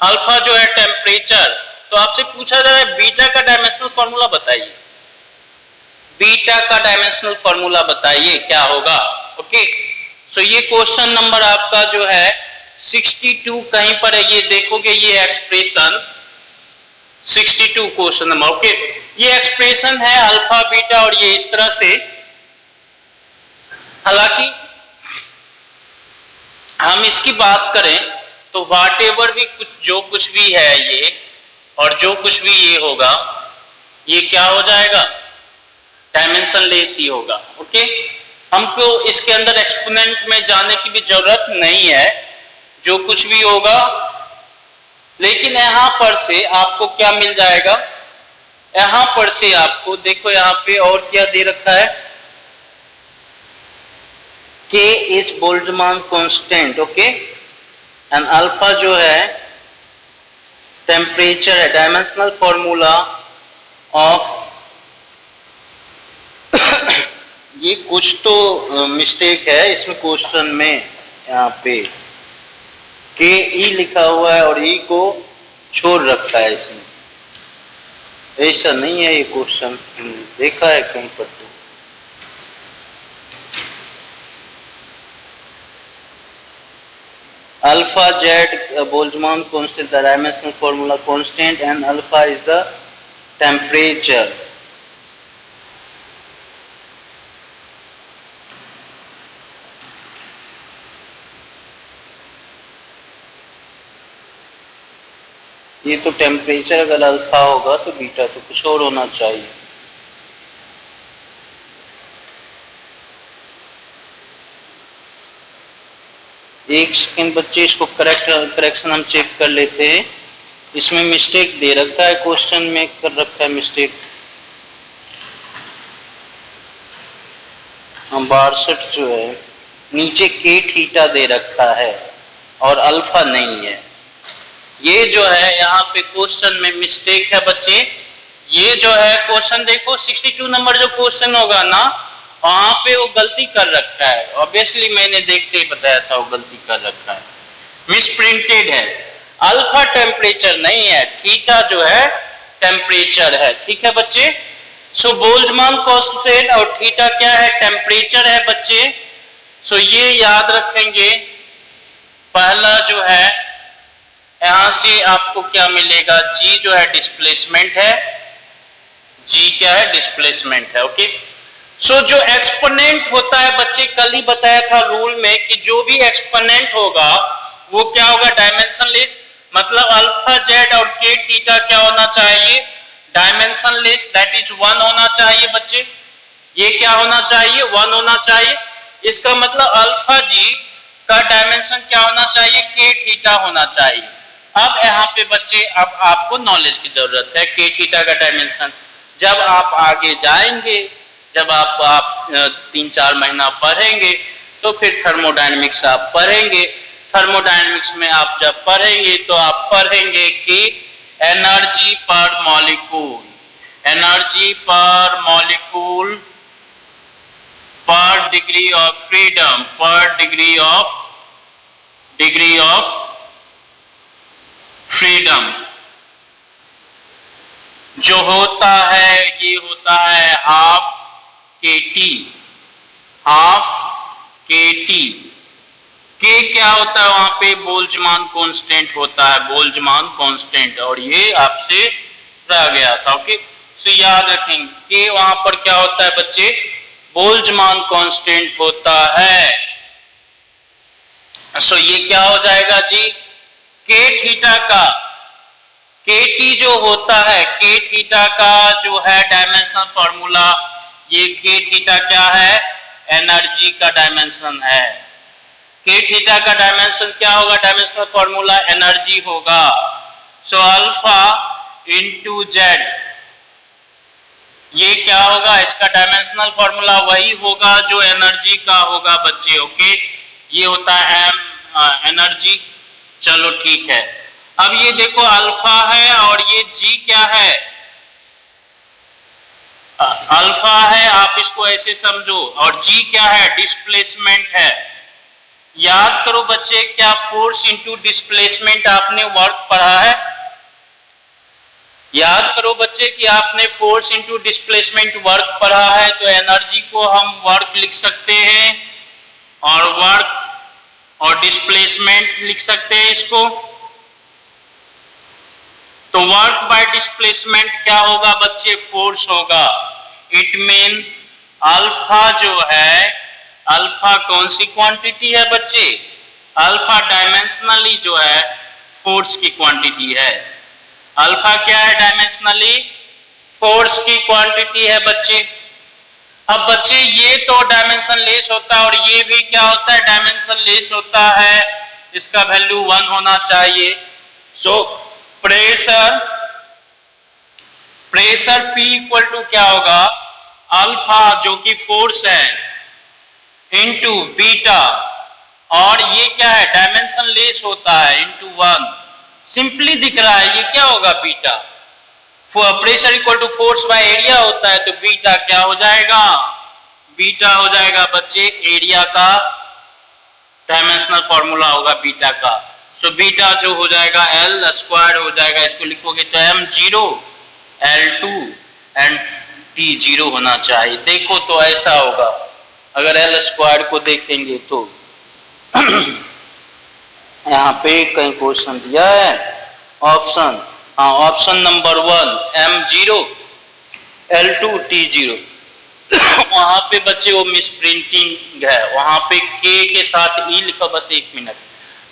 अल्फा जो है टेम्परेचर। तो आपसे पूछा जा रहा है बीटा का डायमेंशनल फॉर्मूला बताइए, बीटा का डायमेंशनल फॉर्मूला बताइए क्या होगा, ओके। सो ये क्वेश्चन नंबर आपका जो है 62 कहीं पर है, ये देखोगे ये एक्सप्रेशन 62 क्वेश्चन नंबर, ओके। ये एक्सप्रेशन है अल्फा बीटा और ये इस तरह से। हालांकि हम इसकी बात करें तो व्हाटएवर भी जो कुछ भी है ये और जो कुछ भी ये होगा ये क्या हो जाएगा? डायमेंशन लेस ही होगा, ओके। हमको इसके अंदर एक्सपोनेंट में जाने की भी जरूरत नहीं है, जो कुछ भी होगा। लेकिन यहां पर से आपको क्या मिल जाएगा? यहां पर से आपको देखो यहां पे और क्या दे रखा है, K is Boltzmann constant, okay, and alpha जो है टेम्परेचर है। डायमेंशनल फॉर्मूला ऑफ ये कुछ तो मिस्टेक है इसमें क्वेश्चन में, यहाँ पे के ई लिखा हुआ है और ई को छोड़ रखा है इसमें, ऐसा नहीं है ये क्वेश्चन, देखा है कहीं पर तो। Alpha Z Boltzmann constant, the dimensional formula constant and alpha is the temperature. ये तो टेम्परेचर अगर अल्फा होगा तो बीटा तो कुछ और होना चाहिए। एक सेकंड बच्चे, इसको करेक्शन हम चेक कर लेते हैं। इसमें मिस्टेक दे रखा है, क्वेश्चन में कर रखा है मिस्टेक। 62 जो है नीचे के थीटा दे रखा है और अल्फा नहीं है। ये जो है यहाँ पे क्वेश्चन में मिस्टेक है बच्चे। ये जो है क्वेश्चन देखो 62 नंबर जो क्वेश्चन होगा ना, वहां पे वो गलती कर रखा है। ऑब्वियसली मैंने देखते ही बताया था वो गलती कर रखा है, मिसप्रिंटेड है। अल्फा टेम्परेचर नहीं है, थीटा जो है टेम्परेचर है, ठीक है बच्चे। सो बोल्ट्जमान कांस्टेंट और थीटा क्या है? टेम्परेचर है बच्चे। सो ये याद रखेंगे। पहला जो है यहां से आपको क्या मिलेगा? जी जो है डिस्प्लेसमेंट है, जी क्या है? डिस्प्लेसमेंट है, ओके। सो जो एक्सपोनेंट होता है बच्चे, कल ही बताया था रूल में कि जो भी एक्सपोनेंट होगा वो क्या होगा? Dimension less. मतलब अल्फा जेड और के थीटा क्या होना चाहिए? डायमेंशन लेस, दैट इज 1 होना चाहिए बच्चे। ये क्या होना चाहिए? 1 होना चाहिए। इसका मतलब अल्फा जी का डायमेंशन क्या होना चाहिए? के थीटा होना चाहिए। अब यहाँ पे बच्चे अब आपको नॉलेज की जरूरत है। के थीटा का डायमेंशन जब आप आगे जाएंगे, जब आप 3-4 महीना पढ़ेंगे तो फिर थर्मोडायनेमिक्स आप पढ़ेंगे। थर्मोडायनेमिक्स में आप जब पढ़ेंगे तो आप पढ़ेंगे कि एनर्जी पर मॉलिक्यूल, एनर्जी पर मॉलिक्यूल पर डिग्री ऑफ फ्रीडम, पर डिग्री ऑफ फ्रीडम जो होता है ये होता है हाफ के टी, हाफ के टी। के क्या होता है वहां पे? बोल्ट्जमान कांस्टेंट होता है, बोल्ट्जमान कांस्टेंट, और ये आपसे रह गया था, ओके। सो याद रखेंगे के वहां पर क्या होता है बच्चे? बोल्ट्जमान कांस्टेंट होता है। सो ये क्या हो जाएगा जी? के थीटा का, के टी जो होता है, के थीटा का जो है डायमेंशनल फॉर्मूला, ये के थीटा क्या है? एनर्जी का डायमेंशन है। के थीटा का डायमेंशन क्या होगा? डायमेंशनल फॉर्मूला एनर्जी होगा। सो अल्फा इंटू जेड, ये क्या होगा, इसका डायमेंशनल फॉर्मूला वही होगा जो एनर्जी का होगा बच्चे। ओके, ये होता है एम एनर्जी। चलो ठीक है, अब ये देखो अल्फा है और ये जी क्या है, अल्फा है, आप इसको ऐसे समझो, और जी क्या है, डिस्प्लेसमेंट है। याद करो बच्चे, क्या फोर्स इनटू डिस्प्लेसमेंट आपने वर्क पढ़ा है? याद करो बच्चे कि आपने फोर्स इनटू डिस्प्लेसमेंट वर्क पढ़ा है, तो एनर्जी को हम वर्क लिख सकते हैं और वर्क और डिस्प्लेसमेंट लिख सकते हैं इसको। तो वर्क बाय डिस्प्लेसमेंट क्या होगा बच्चे, फोर्स होगा। इट मीन अल्फा जो है, अल्फा कौन सी क्वांटिटी है बच्चे, अल्फा डायमेंशनली जो है फोर्स की क्वांटिटी है। अल्फा क्या है, डायमेंशनली फोर्स की क्वांटिटी है बच्चे। अब बच्चे ये तो डायमेंशन लेस होता है और ये भी क्या होता है, डायमेंशन लेस होता है, इसका वैल्यू 1 होना चाहिए। So pressure P equal to क्या होगा, अल्फा जो कि फोर्स है इंटू बीटा, और ये क्या है, डायमेंशन लेस होता है, इंटू 1। सिंपली दिख रहा है, ये क्या होगा, beta. Pressure equal to force by area होता है, तो बीटा क्या हो जाएगा, बीटा हो जाएगा बच्चे एरिया का डायमेंशनल फॉर्मूला होगा बीटा का। सो बीटा जो हो जाएगा एल स्क्वायर हो जाएगा, इसको लिखोगे तो m0 L2 एंड T0 होना चाहिए। देखो तो ऐसा होगा, अगर एल स्क्वायर को देखेंगे तो यहाँ पे कहीं क्वेश्चन दिया है ऑप्शन, हाँ option number 1 m0 L2 T0 वहां पे बच्चे वो मिस प्रिंटिंग है, वहां पे k के साथ e लिखा, बस एक मिनट,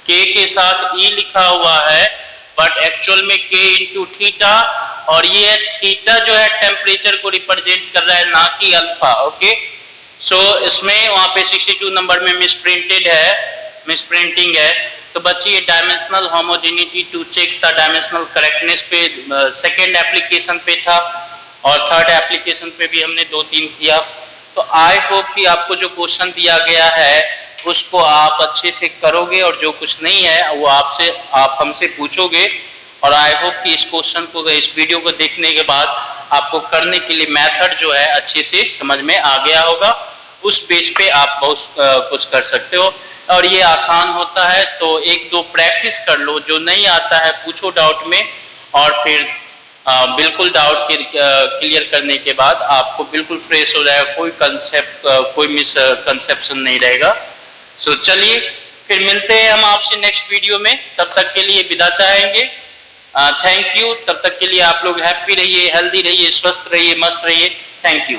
k के साथ e लिखा हुआ है, बट एक्चुअल में k इंटू थीटा, और ये थीटा जो है टेम्परेचर को रिप्रेजेंट कर रहा है, ना कि अल्फा। ओके, सो इसमें वहां पे 62 नंबर में मिस प्रिंटेड है, मिस प्रिंटिंग है। तो बच्चे ये dimensional homogeneity to check the dimensional correctness पे सेकेंड एप्लीकेशन पे था, और थर्ड एप्लीकेशन पे भी हमने 2-3 किया। तो आई होप कि आपको जो क्वेश्चन दिया गया है उसको आप अच्छे से करोगे, और जो कुछ नहीं है वो आप हमसे पूछोगे, और आई होप कि इस क्वेश्चन को, इस वीडियो को देखने के बाद आपको करने के लिए मेथड जो है अच्छे से समझ में आ गया होगा। उस बेस पे आप बहुत कुछ कर सकते हो, और ये आसान होता है, तो 1-2 प्रैक्टिस कर लो, जो नहीं आता है पूछो डाउट में, और फिर बिल्कुल डाउट क्लियर करने के बाद आपको बिल्कुल फ्रेश हो जाएगा, कोई कंसेप्ट, कोई मिसकंसेप्शन नहीं रहेगा। सो चलिए फिर मिलते हैं हम आपसे नेक्स्ट वीडियो में, तब तक के लिए विदा चाहेंगे। थैंक यू, तब तक के लिए आप लोग हैप्पी रहिए, हेल्दी रहिए, स्वस्थ रहिए, मस्त रहिए। Thank you.